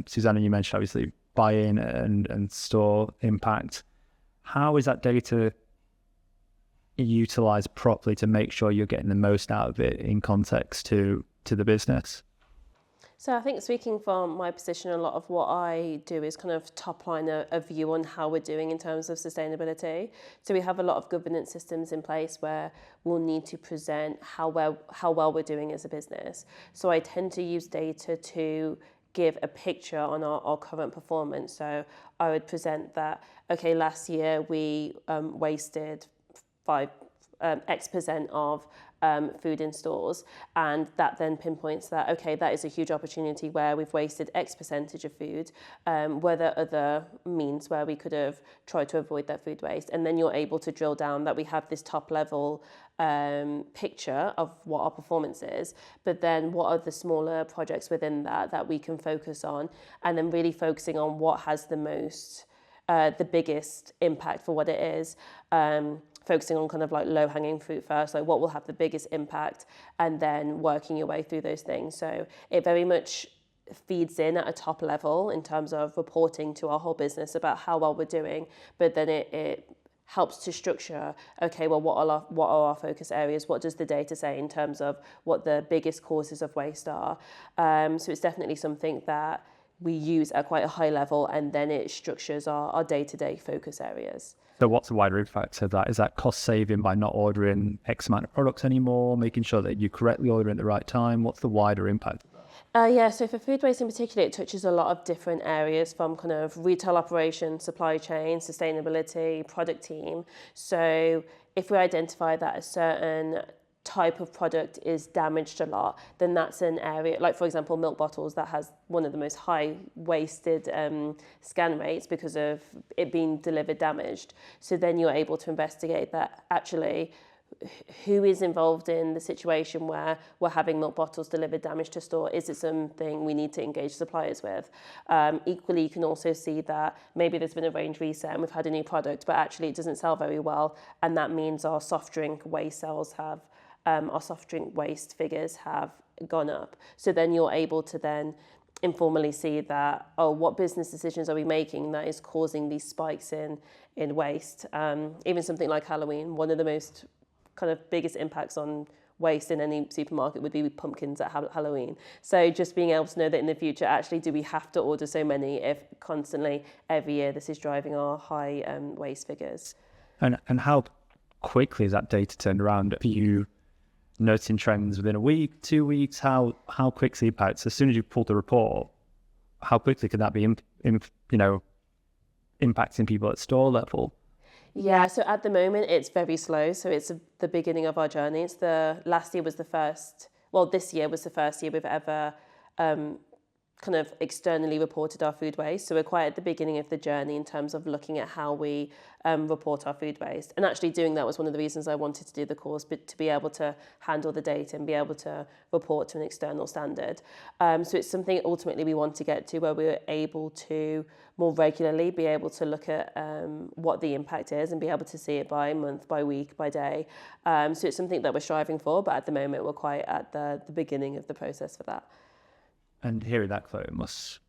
Susanna, you mentioned obviously buy-in and store impact. How is that data utilised properly to make sure you're getting the most out of it in context to the business? So I think speaking from my position, a lot of what I do is kind of top line a view on how we're doing in terms of sustainability. So we have a lot of governance systems in place where we'll need to present how well we're doing as a business. So I tend to use data to give a picture on our current performance. So I would present that, okay, last year we wasted X% of food in stores, and that then pinpoints that, okay, that is a huge opportunity where we've wasted X percentage of food. Were there other means where we could have tried to avoid that food waste? And then you're able to drill down that we have this top level picture of what our performance is, but then what are the smaller projects within that we can focus on, and then really focusing on what has the biggest impact for what it is. Focusing on kind of like low-hanging fruit first, like what will have the biggest impact, and then working your way through those things. So it very much feeds in at a top level in terms of reporting to our whole business about how well we're doing, but then it helps to structure, okay, well, what are our focus areas? What does the data say in terms of what the biggest causes of waste are? So it's definitely something that we use at quite a high level, and then it structures our day-to-day focus areas. So what's the wider impact of that? Is that cost saving by not ordering X amount of products anymore, making sure that you correctly order at the right time? What's the wider impact of that? So for food waste in particular, it touches a lot of different areas, from kind of retail operations, supply chain, sustainability, product team. So if we identify that a certain type of product is damaged a lot, then that's an area, like for example milk bottles, that has one of the most high wasted scan rates because of it being delivered damaged. So then you're able to investigate that actually who is involved in the situation where we're having milk bottles delivered damaged to store. Is it something we need to engage suppliers with? Equally, you can also see that maybe there's been a range reset and we've had a new product, but actually it doesn't sell very well, and that means our soft drink waste sales have our soft drink waste figures have gone up. So then you're able to then informally see that, what business decisions are we making that is causing these spikes in waste? Even something like Halloween, one of the most kind of biggest impacts on waste in any supermarket would be pumpkins at Halloween. So just being able to know that in the future, actually, do we have to order so many if constantly every year this is driving our high waste figures? And how quickly is that data turned around? Are you noticing trends within a week, 2 weeks? How quickly impacts? As soon as you pull the report, how quickly can that be impacting people at store level? Yeah, so at the moment it's very slow. So it's the beginning of our journey. This year was the first year we've ever kind of externally reported our food waste. So we're quite at the beginning of the journey in terms of looking at how we report our food waste. And actually doing that was one of the reasons I wanted to do the course, but to be able to handle the data and be able to report to an external standard. So it's something ultimately we want to get to where we're able to more regularly be able to look at what the impact is and be able to see it by month, by week, by day. So it's something that we're striving for, but at the moment we're quite at the beginning of the process for that. And hearing that, Chloe, must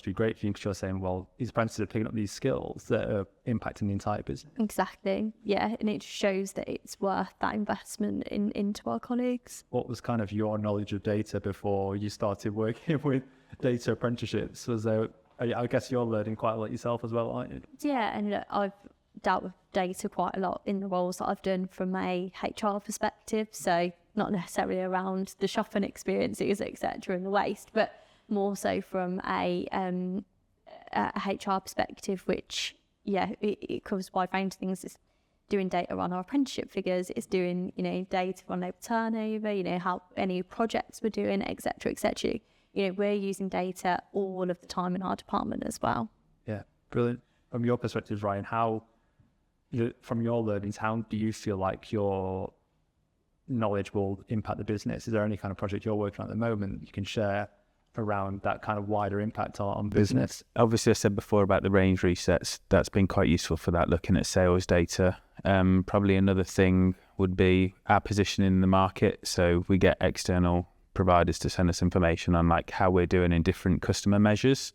be great for you because you're saying, well, these apprentices are picking up these skills that are impacting the entire business. Exactly, yeah, and it shows that it's worth that investment into our colleagues. What was kind of your knowledge of data before you started working with data apprenticeships? Was there, I guess you're learning quite a lot yourself as well, aren't you? Yeah, and look, I've dealt with data quite a lot in the roles that I've done from a HR perspective, so not necessarily around the shopping experiences, etc., and the waste, but more so from a HR perspective, which, it covers a wide range of things. It's doing data on our apprenticeship figures, it's doing, data on labor turnover, how any projects we're doing, etc., etc. We're using data all of the time in our department as well. Yeah, brilliant. From your perspective, Ryan, from your learnings, how do you feel like your knowledge will impact the business? Is there any kind of project you're working on at the moment you can share around that kind of wider impact on business? Obviously, I said before about the range resets. That's been quite useful for that, looking at sales data. Probably another thing would be our position in the market. So we get external providers to send us information on like how we're doing in different customer measures.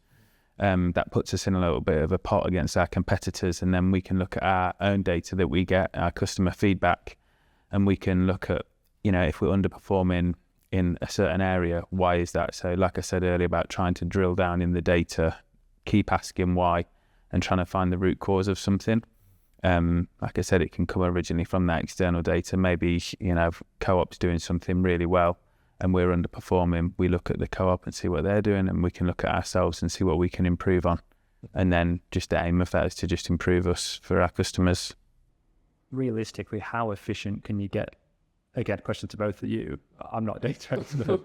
That puts us in a little bit of a pot against our competitors, and then we can look at our own data that we get, our customer feedback, and we can look at, if we're underperforming in a certain area, why is that? So like I said earlier about trying to drill down in the data, keep asking why, and trying to find the root cause of something. Like I said, it can come originally from that external data. Maybe, co-op's doing something really well and we're underperforming. We look at the co-op and see what they're doing, and we can look at ourselves and see what we can improve on. And then just the aim of that is to just improve us for our customers. Realistically, how efficient can you get? Again, question to both of you. I'm not a data expert.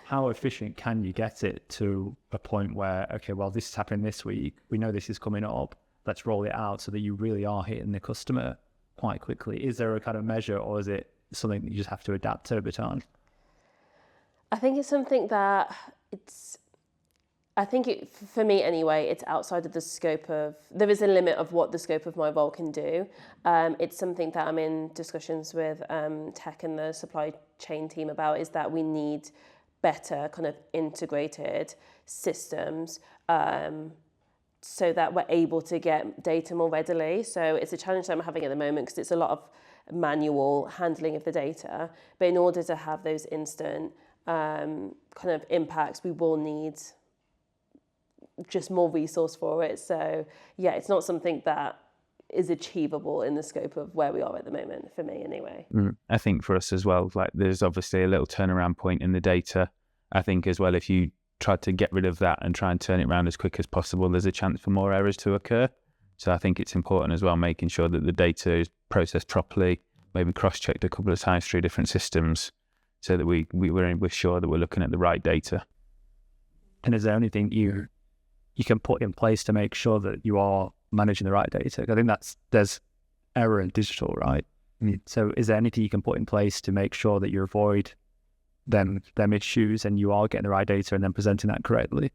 How efficient can you get it to a point where, okay, well, this is happening this week. We know this is coming up. Let's roll it out so that you really are hitting the customer quite quickly. Is there a kind of measure, or is it something that you just have to adapt over time? I think it's something that for me anyway, it's outside of the scope of, there is a limit of what the scope of my role can do. It's something that I'm in discussions with tech and the supply chain team about, is that we need better kind of integrated systems so that we're able to get data more readily. So it's a challenge that I'm having at the moment because it's a lot of manual handling of the data. But in order to have those instant kind of impacts, we will need just more resource for it. So yeah, it's not something that is achievable in the scope of where we are at the moment, for me anyway. I think for us as well, like there's obviously a little turnaround point in the data. I think as well, if you try to get rid of that and try and turn it around as quick as possible, there's a chance for more errors to occur. So I think it's important as well, making sure that the data is processed properly, maybe cross-checked a couple of times through different systems so that we're sure that we're looking at the right data. And is there anything you can put in place to make sure that you are managing the right data? I think there's error in digital, right? So is there anything you can put in place to make sure that you avoid them issues and you are getting the right data and then presenting that correctly?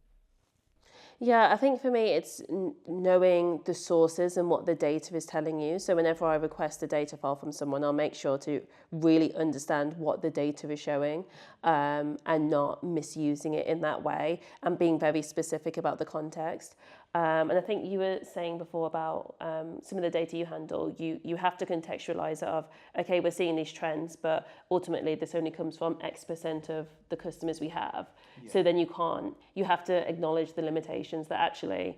Yeah, I think for me it's knowing the sources and what the data is telling you. So whenever I request a data file from someone, I'll make sure to really understand what the data is showing and not misusing it in that way, and being very specific about the context. And I think you were saying before about some of the data you handle, you have to contextualize it of, okay, we're seeing these trends, but ultimately this only comes from X% of the customers we have. Yeah. So then you have to acknowledge the limitations that actually,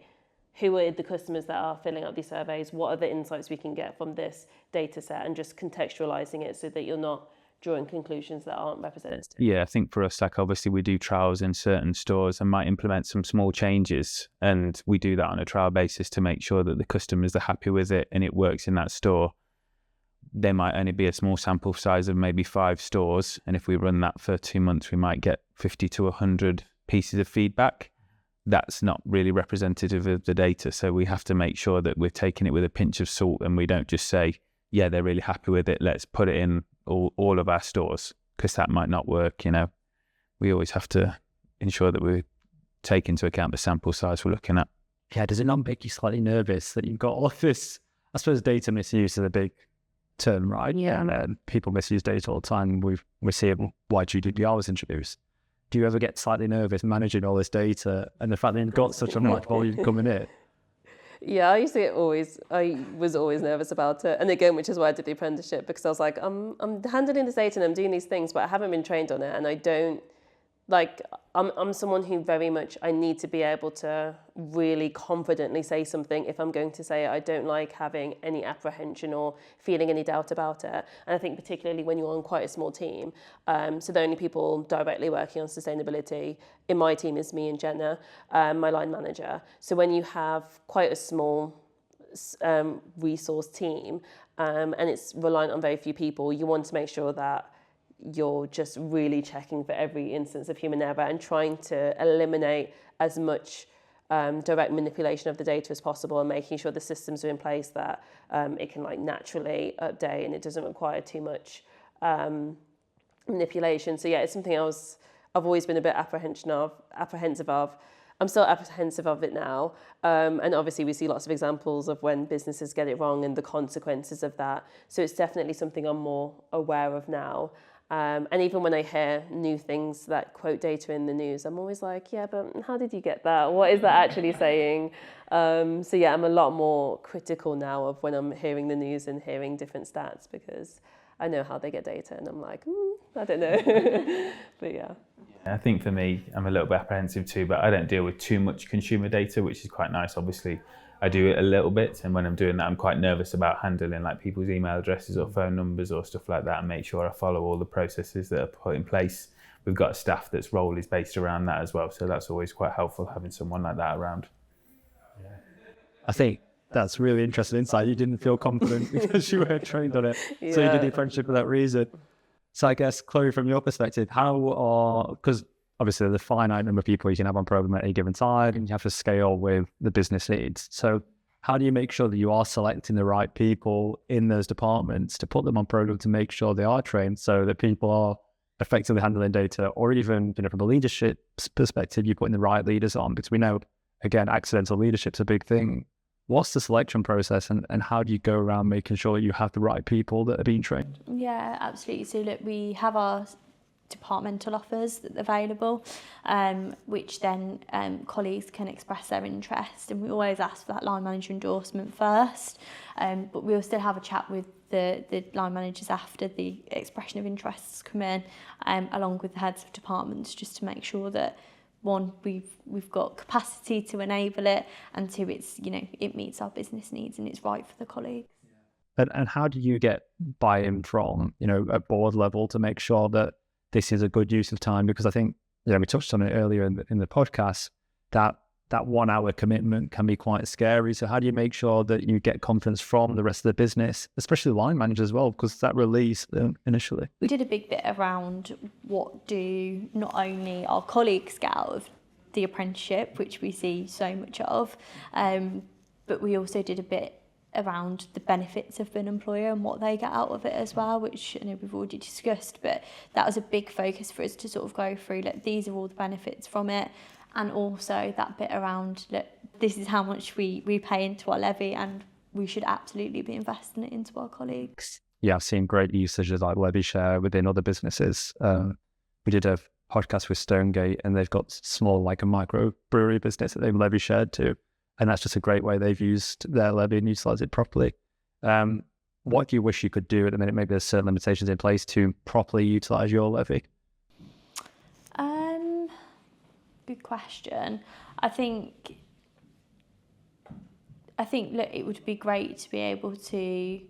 who are the customers that are filling out these surveys? What are the insights we can get from this data set, and just contextualizing it so that you're not drawing conclusions that aren't representative. Yeah, I think for us, like obviously we do trials in certain stores and might implement some small changes, and we do that on a trial basis to make sure that the customers are happy with it and it works in that store. There might only be a small sample size of maybe 5 stores, and if we run that for 2 months, we might get 50 to 100 pieces of feedback. That's not really representative of the data, so we have to make sure that we're taking it with a pinch of salt, and we don't just say, yeah, they're really happy with it, let's put it in all of our stores, because that might not work. We always have to ensure that we take into account the sample size we're looking at. Yeah, does it not make you slightly nervous that you've got all this? I suppose data misuse is a big term, right? Yeah. And people misuse data all the time. We see it why GDPR was introduced. Do you ever get slightly nervous managing all this data and the fact that you've got such a much volume coming in? Yeah, I was always nervous about it. And again, which is why I did the apprenticeship, because I was like, I'm handling this data and I'm doing these things, but I haven't been trained on it. And I don't, I'm someone who very much, I need to be able to really confidently say something if I'm going to say it. I don't like having any apprehension or feeling any doubt about it. And I think particularly when you're on quite a small team, so the only people directly working on sustainability in my team is me and Jenna, my line manager. So when you have quite a small resource team and it's reliant on very few people, you want to make sure that you're just really checking for every instance of human error and trying to eliminate as much direct manipulation of the data as possible, and making sure the systems are in place that it can naturally update and it doesn't require too much manipulation. So yeah, it's something I've always been a bit apprehensive of. I'm still apprehensive of it now. And obviously we see lots of examples of when businesses get it wrong and the consequences of that. So it's definitely something I'm more aware of now. And even when I hear new things that quote data in the news, I'm always like, yeah, but how did you get that? What is that actually saying? So yeah, I'm a lot more critical now of when I'm hearing the news and hearing different stats, because I know how they get data and I'm like, I don't know. But yeah. I think for me, I'm a little bit apprehensive too, but I don't deal with too much consumer data, which is quite nice. Obviously, I do it a little bit, and when I'm doing that, I'm quite nervous about handling people's email addresses or phone numbers or stuff like that, and make sure I follow all the processes that are put in place. We've got a staff that's role is based around that as well, so that's always quite helpful having someone like that around. I think that's really interesting insight. You didn't feel confident because you weren't trained on it, Yeah. so you did the apprenticeship for that reason. So I guess, Chloe, from your perspective, because obviously there's a finite number of people you can have on program at any given time, and you have to scale with the business needs. So how do you make sure that you are selecting the right people in those departments to put them on program to make sure they are trained, so that people are effectively handling data, or even from a leadership perspective, you're putting the right leaders on? Because we know, again, accidental leadership's a big thing. What's the selection process, and how do you go around making sure you have the right people that are being trained? Yeah, absolutely. So look, we have our departmental offers that are available, which then colleagues can express their interest, and we always ask for that line manager endorsement first, but we'll still have a chat with the line managers after the expression of interests come in, along with the heads of departments, just to make sure that, one, we've got capacity to enable it, and two, it's it meets our business needs and it's right for the colleagues. And how do you get buy-in from a board level to make sure that this is a good use of time? Because I think we touched on it earlier in the podcast, that 1 hour commitment can be quite scary. So how do you make sure that you get confidence from the rest of the business, especially the line manager as well, because that release initially? We did a big bit around what do not only our colleagues get out of the apprenticeship, which we see so much of, but we also did a bit around the benefits of an employer and what they get out of it as well, which I know we've already discussed, but that was a big focus for us to sort of go through, these are all the benefits from it, and also that bit around, this is how much we pay into our levy, and we should absolutely be investing it into our colleagues. Yeah, I've seen great usages like levy share within other businesses. We did a podcast with Stonegate, and they've got small, a micro brewery business that they've levy shared to. and that's just a great way they've used their levy and utilised it properly. What do you wish you could do at the minute? Maybe there's certain limitations in place to properly utilise your levy. Good question. I think look, it would be great to be able to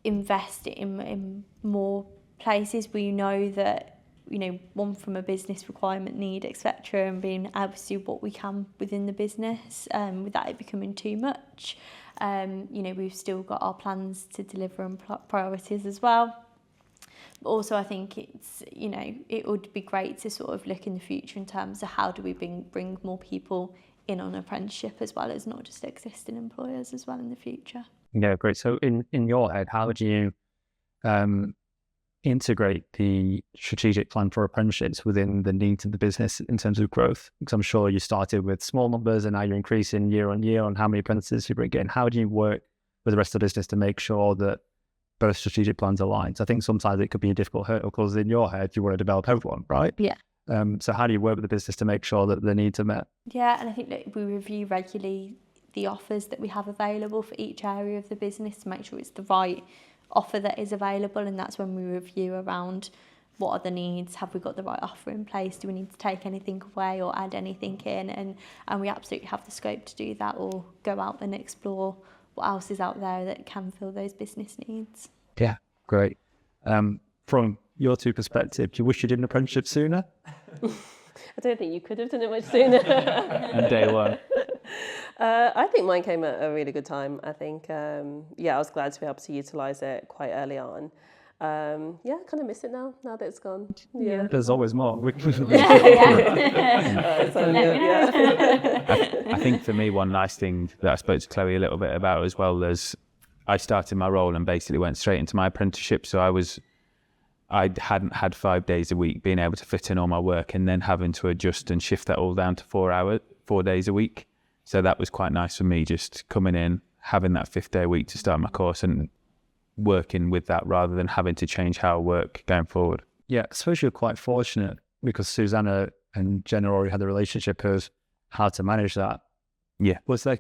invest in more places. We know that, one from a business requirement need, etc., and being able to do what we can within the business without it becoming too much. We've still got our plans to deliver and priorities as well. But also I think it's, it would be great to sort of look in the future in terms of how do we bring more people in on apprenticeship as well as not just existing employers as well in the future. Yeah, great. So in your head, how would you integrate the strategic plan for apprenticeships within the needs of the business in terms of growth? Because I'm sure you started with small numbers and now you're increasing year on year on how many apprentices you bring in. How do you work with the rest of the business to make sure that both strategic plans align? So I think sometimes it could be a difficult hurdle because in your head you want to develop everyone, right? Yeah. So how do you work with the business to make sure that the needs are met? Yeah, and I think that we review regularly the offers that we have available for each area of the business to make sure it's the right offer that is available, and that's when we review around what are the needs, have we got the right offer in place, do we need to take anything away or add anything in, and we absolutely have the scope to do that, or go out and explore what else is out there that can fill those business needs. Yeah, great. From your two perspectives, do you wish you did an apprenticeship sooner? I don't think you could have done it much sooner. And day one. I think mine came at a really good time. I think, I was glad to be able to utilise it quite early on. I kind of miss it now that it's gone. Yeah. There's always more. I think for me, one nice thing that I spoke to Chloe a little bit about as well is I started my role and basically went straight into my apprenticeship. So I hadn't had 5 days a week, being able to fit in all my work and then having to adjust and shift that all down to 4 days a week. So that was quite nice for me, just coming in, having that 5th day a week to start my course and working with that rather than having to change how I work going forward. Yeah, I suppose you're quite fortunate because Susanna and Jenna already had the relationship of how to manage that. Yeah. Was there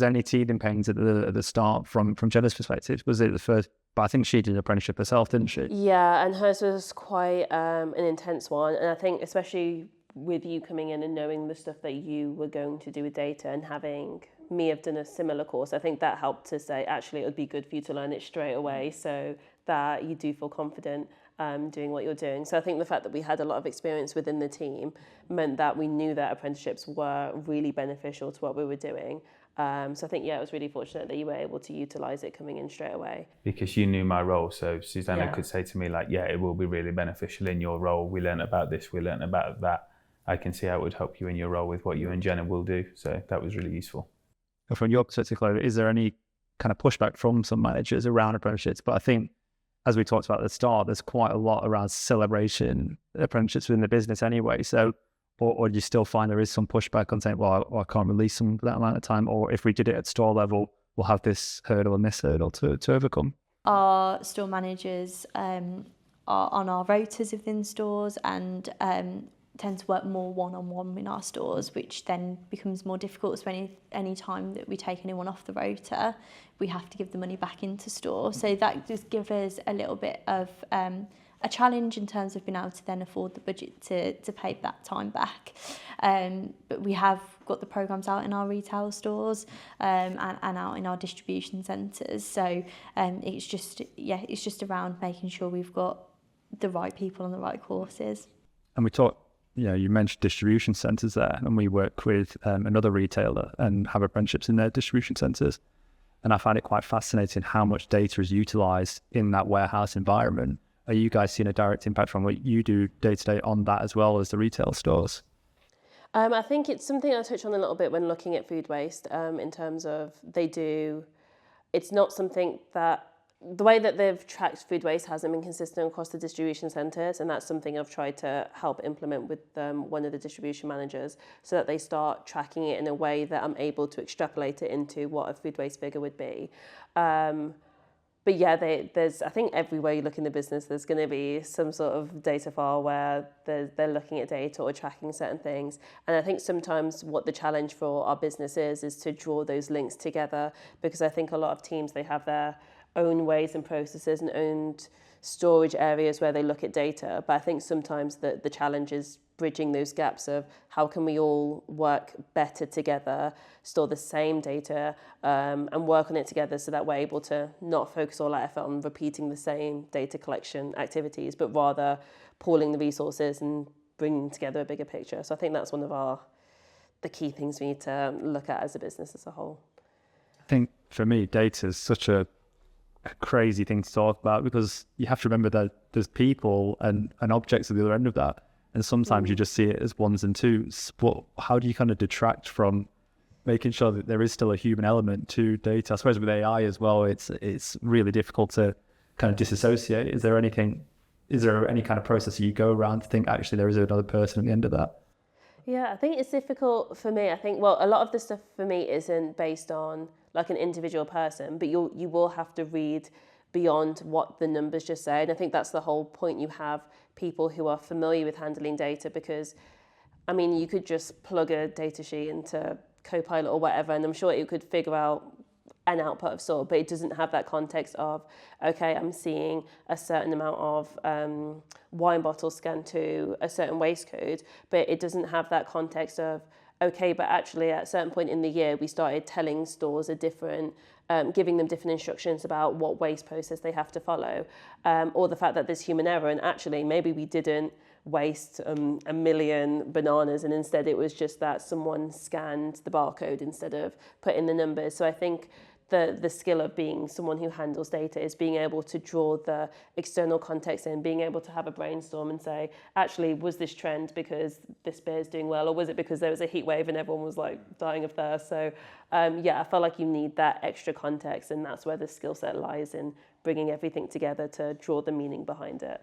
any teething pains at the start from Jenna's perspective? Was it the first? But I think she did an apprenticeship herself, didn't she? Yeah, and hers was quite an intense one. And I think especially with you coming in and knowing the stuff that you were going to do with data and having me have done a similar course, I think that helped to say, actually, it would be good for you to learn it straight away so that you do feel confident doing what you're doing. So I think the fact that we had a lot of experience within the team meant that we knew that apprenticeships were really beneficial to what we were doing. So I think, it was really fortunate that you were able to utilise it coming in straight away. Because you knew my role, so Susanna could say to me like, it will be really beneficial in your role. We learned about this, we learned about that. I can see how it would help you in your role with what you and Jenna will do. So that was really useful. And from your perspective, Chloe, is there any kind of pushback from some managers around apprenticeships? But I think, as we talked about at the start, there's quite a lot around celebration apprenticeships within the business anyway. So, or do you still find there is some pushback on saying, well, I can't release them for that amount of time? Or if we did it at store level, we'll have this hurdle and this hurdle to overcome? Our store managers are on our rotas within stores and tend to work more one-on-one in our stores, which then becomes more difficult. So any time that we take anyone off the rota, we have to give the money back into store. So that just gives us a little bit of a challenge in terms of being able to then afford the budget to pay that time back. But we have got the programmes out in our retail stores and out in our distribution centres. So it's just around making sure we've got the right people on the right courses. And we talked, you mentioned distribution centres there, and we work with another retailer and have apprenticeships in their distribution centres. And I find it quite fascinating how much data is utilised in that warehouse environment. Are you guys seeing a direct impact from what you do day to day on that as well as the retail stores? I think it's something I touched on a little bit when looking at food waste in terms of it's not something that, the way that they've tracked food waste hasn't been consistent across the distribution centres, and that's something I've tried to help implement with one of the distribution managers so that they start tracking it in a way that I'm able to extrapolate it into what a food waste figure would be. but yeah, there's, I think everywhere you look in the business, there's going to be some sort of data file where they're looking at data or tracking certain things. And I think sometimes what the challenge for our business is to draw those links together, because I think a lot of teams, they have their own ways and processes and own storage areas where they look at data. But I think sometimes the challenge is bridging those gaps of how can we all work better together, store the same data, and work on it together, so that we're able to not focus all our effort on repeating the same data collection activities, but rather pooling the resources and bringing together a bigger picture. So I think that's one of the key things we need to look at as a business as a whole. I think for me, data is such a crazy thing to talk about, because you have to remember that there's people and objects at the other end of that. And sometimes you just see it as ones and twos. But how do you kind of detract from making sure that there is still a human element to data? I suppose with AI as well, it's really difficult to kind of disassociate. Is there any kind of process you go around to think actually there is another person at the end of that? Yeah, I think it's difficult for me. I think, well, a lot of the stuff for me isn't based on like an individual person, but you will have to read beyond what the numbers just say. And I think that's the whole point. You have people who are familiar with handling data, because, I mean, you could just plug a data sheet into Copilot or whatever, and I'm sure it could figure out an output of sort, but it doesn't have that context of, okay, I'm seeing a certain amount of wine bottles scanned to a certain waste code, but it doesn't have that context of, okay, but actually at a certain point in the year, we started telling stores giving them different instructions about what waste process they have to follow, or the fact that there's human error, and actually maybe we didn't waste 1 million bananas, and instead it was just that someone scanned the barcode instead of putting the numbers. So I think the skill of being someone who handles data is being able to draw the external context in, being able to have a brainstorm and say, actually, was this trend because this beer is doing well, or was it because there was a heat wave and everyone was like dying of thirst? So I felt like you need that extra context, and that's where the skill set lies, in bringing everything together to draw the meaning behind it.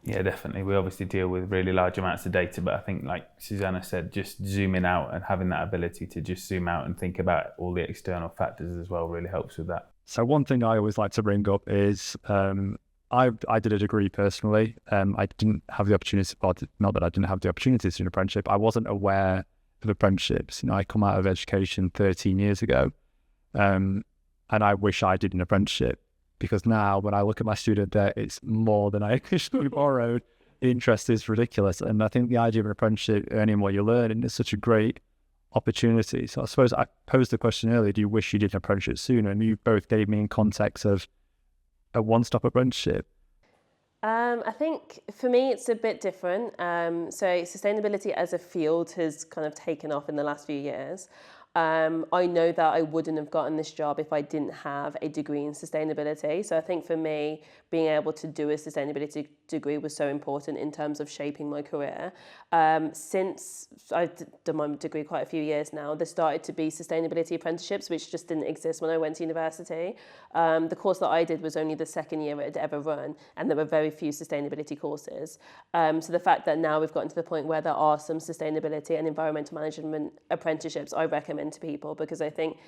Yeah, definitely. We obviously deal with really large amounts of data, but I think, like Susanna said, just zooming out and having that ability to just zoom out and think about all the external factors as well really helps with that. So one thing I always like to bring up is I did a degree personally. I didn't have the opportunity, not that I didn't have the opportunity to do an apprenticeship. I wasn't aware of apprenticeships. I come out of education 13 years ago, and I wish I did an apprenticeship. Because now when I look at my student debt, it's more than I actually borrowed. The interest is ridiculous. And I think the idea of an apprenticeship, earning what you learn, is such a great opportunity. So I suppose I posed the question earlier, do you wish you did an apprenticeship sooner? And you both gave me in context of a one-stop apprenticeship. I think for me, it's a bit different. So sustainability as a field has kind of taken off in the last few years. I know that I wouldn't have gotten this job if I didn't have a degree in sustainability. So I think for me, being able to do a sustainability degree was so important in terms of shaping my career. Since I've done my degree quite a few years now, there started to be sustainability apprenticeships, which just didn't exist when I went to university. The course that I did was only the second year it had ever run, and there were very few sustainability courses. So the fact that now we've gotten to the point where there are some sustainability and environmental management apprenticeships, I recommend to people, because I think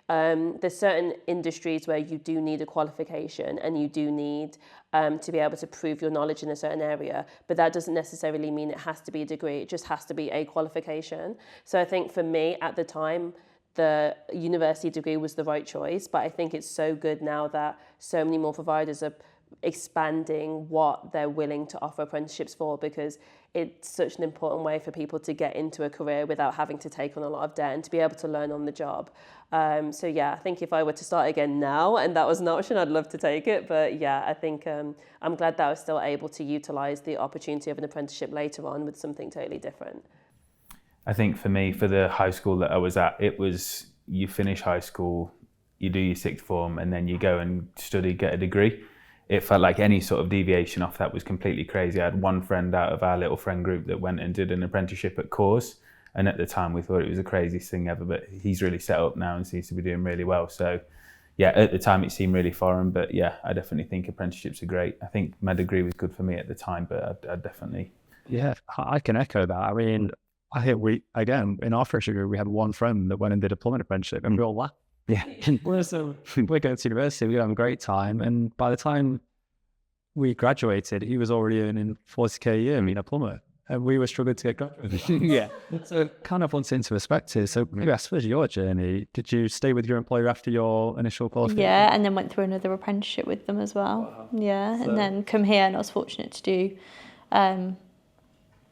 there's certain industries where you do need a qualification and you do need to be able to prove your knowledge in a certain area, but that doesn't necessarily mean it has to be a degree. It just has to be a qualification. So I think for me at the time, the university degree was the right choice, but I think it's so good now that so many more providers are expanding what they're willing to offer apprenticeships for, because it's such an important way for people to get into a career without having to take on a lot of debt and to be able to learn on the job. So yeah, I think if I were to start again now and that was an option, I'd love to take it. But yeah, I think I'm glad that I was still able to utilise the opportunity of an apprenticeship later on with something totally different. I think for me, for the high school that I was at, it was you finish high school, you do your sixth form, and then you go and study, get a degree. It felt like any sort of deviation off that was completely crazy. I had one friend out of our little friend group that went and did an apprenticeship at Course, and at the time we thought it was the craziest thing ever, but he's really set up now and seems to be doing really well. So yeah, at the time it seemed really foreign, but yeah, I definitely think apprenticeships are great. I think my degree was good for me at the time, but I definitely... Yeah, I can echo that. I mean, I think in our first degree, we had one friend that went and did a plumbing apprenticeship, and we all laughed. Yeah. So we're going to university, we were having a great time. And by the time we graduated, he was already earning 40k a year, being a plumber. And we were struggling to get graduated. Yeah. So it kind of puts into perspective. So maybe I suppose your journey, did you stay with your employer after your initial qualification? Yeah, and then went through another apprenticeship with them as well. Wow. Yeah, and then come here, and I was fortunate to do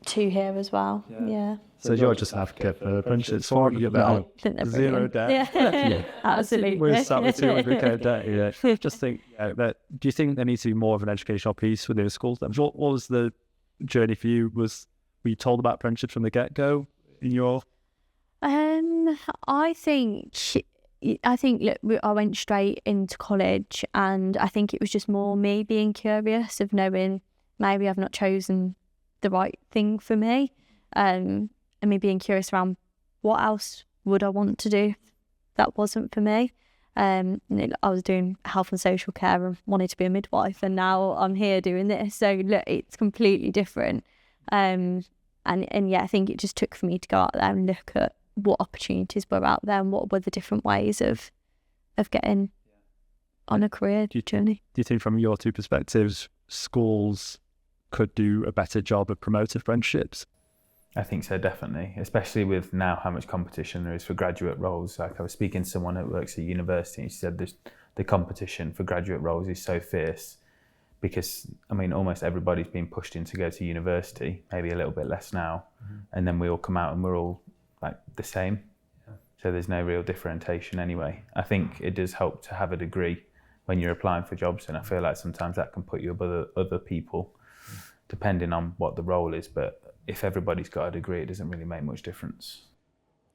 2 here as well. Yeah. So you're just an advocate for apprenticeships, for you about zero debt. Yeah, absolutely. We're sat with 200k debt. Yeah. Just think that. Do you think there needs to be more of an educational piece within the schools? What was the journey for you? Were you told about apprenticeships from the get-go in your? I think look, I went straight into college, and I think it was just more me being curious of knowing maybe I've not chosen the right thing for me, and me being curious around what else would I want to do that wasn't for me. I was doing health and social care and wanted to be a midwife, and now I'm here doing this. So look, it's completely different. And yeah, I think it just took for me to go out there and look at what opportunities were out there and what were the different ways of getting on a career journey. Do you think from your two perspectives, schools could do a better job of promoting apprenticeships? I think so, definitely, especially with now how much competition there is for graduate roles. Like I was speaking to someone who works at university, and she said the competition for graduate roles is so fierce because, I mean, almost everybody's been pushed in to go to university, maybe a little bit less now, and then we all come out and we're all like the same. So there's no real differentiation anyway. I think it does help to have a degree when you're applying for jobs, and I feel like sometimes that can put you above other people, depending on what the role is, but if everybody's got a degree, it doesn't really make much difference.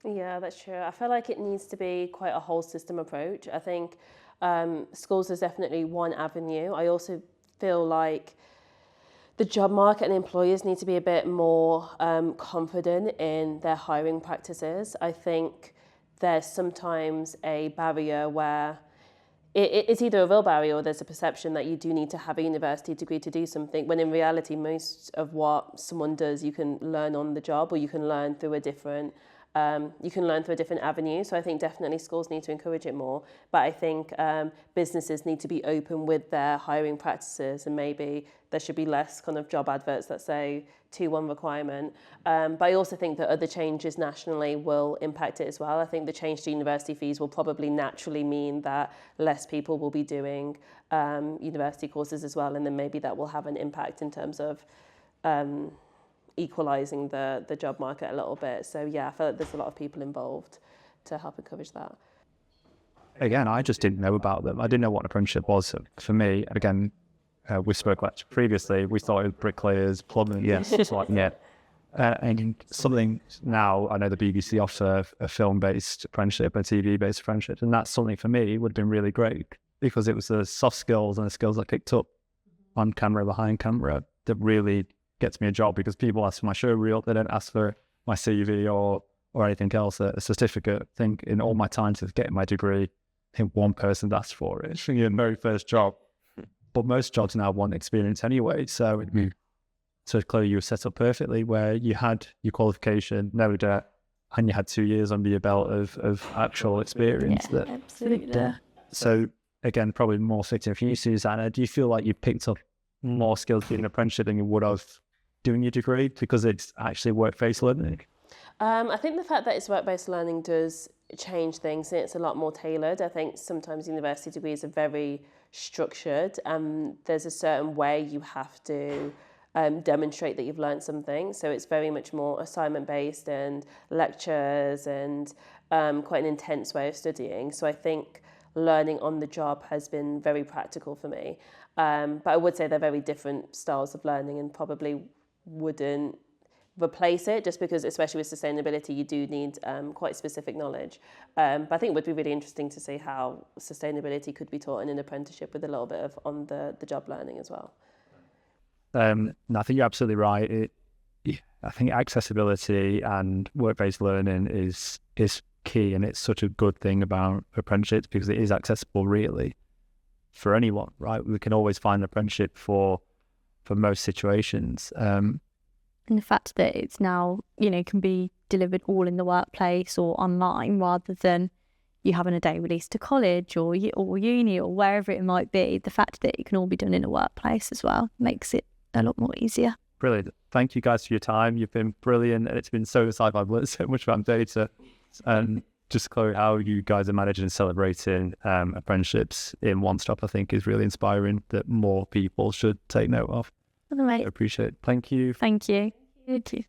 Yeah, that's true. I feel like it needs to be quite a whole system approach. I think schools is definitely one avenue. I also feel like the job market and employers need to be a bit more confident in their hiring practices. I think there's sometimes a barrier where it's either a real barrier or there's a perception that you do need to have a university degree to do something, when in reality most of what someone does you can learn on the job, or you can learn through a different avenue. So I think definitely schools need to encourage it more, but I think businesses need to be open with their hiring practices, and maybe there should be less kind of job adverts that say 2-1 requirement. But I also think that other changes nationally will impact it as well. I think the change to university fees will probably naturally mean that less people will be doing university courses as well, and then maybe that will have an impact in terms of equalising the job market a little bit. So yeah, I feel like there's a lot of people involved to help encourage that. Again, I just didn't know about them. I didn't know what an apprenticeship was. For me, again, we spoke about previously, we thought it was bricklayers, plumbing, and something now, I know the BBC offer a film-based apprenticeship, a TV-based apprenticeship, and that's something for me would have been really great, because it was the soft skills and the skills I picked up on camera, behind camera, that really gets me a job, because people ask for my show reel, they don't ask for my CV or anything else, a certificate. I think in all my time to getting my degree, I think one person asked for it. It's your very first job. But most jobs now want experience anyway. So clearly you were set up perfectly, where you had your qualification, no debt, and you had 2 years under your belt of actual experience. Yeah, absolutely. So again, probably more fitting for you, Susanna. Do you feel like you picked up more skills doing an apprenticeship than you would have doing your degree, because it's actually work-based learning? I think the fact that it's work-based learning does change things, and it's a lot more tailored. I think sometimes university degrees are very structured, and there's a certain way you have to demonstrate that you've learned something. So it's very much more assignment-based and lectures and quite an intense way of studying. So I think learning on the job has been very practical for me. But I would say they're very different styles of learning, and probably wouldn't replace it, just because, especially with sustainability, you do need quite specific knowledge. But I think it would be really interesting to see how sustainability could be taught in an apprenticeship with a little bit of on the job learning as well. No, I think you're absolutely right. I think accessibility and work-based learning is key, and it's such a good thing about apprenticeships, because it is accessible really for anyone, right? We can always find an apprenticeship for most situations. And the fact that it's now, can be delivered all in the workplace or online, rather than, you having a day release to college or uni or wherever it might be, the fact that it can all be done in a workplace as well makes it a lot more easier. Brilliant. Thank you guys for your time. You've been brilliant, and it's been so insightful. I've learned so much about data. And just Chloe, how you guys are managing and celebrating apprenticeships in One Stop, I think is really inspiring, that more people should take note of. All right. I appreciate it. Thank you. Thank you. Thank you.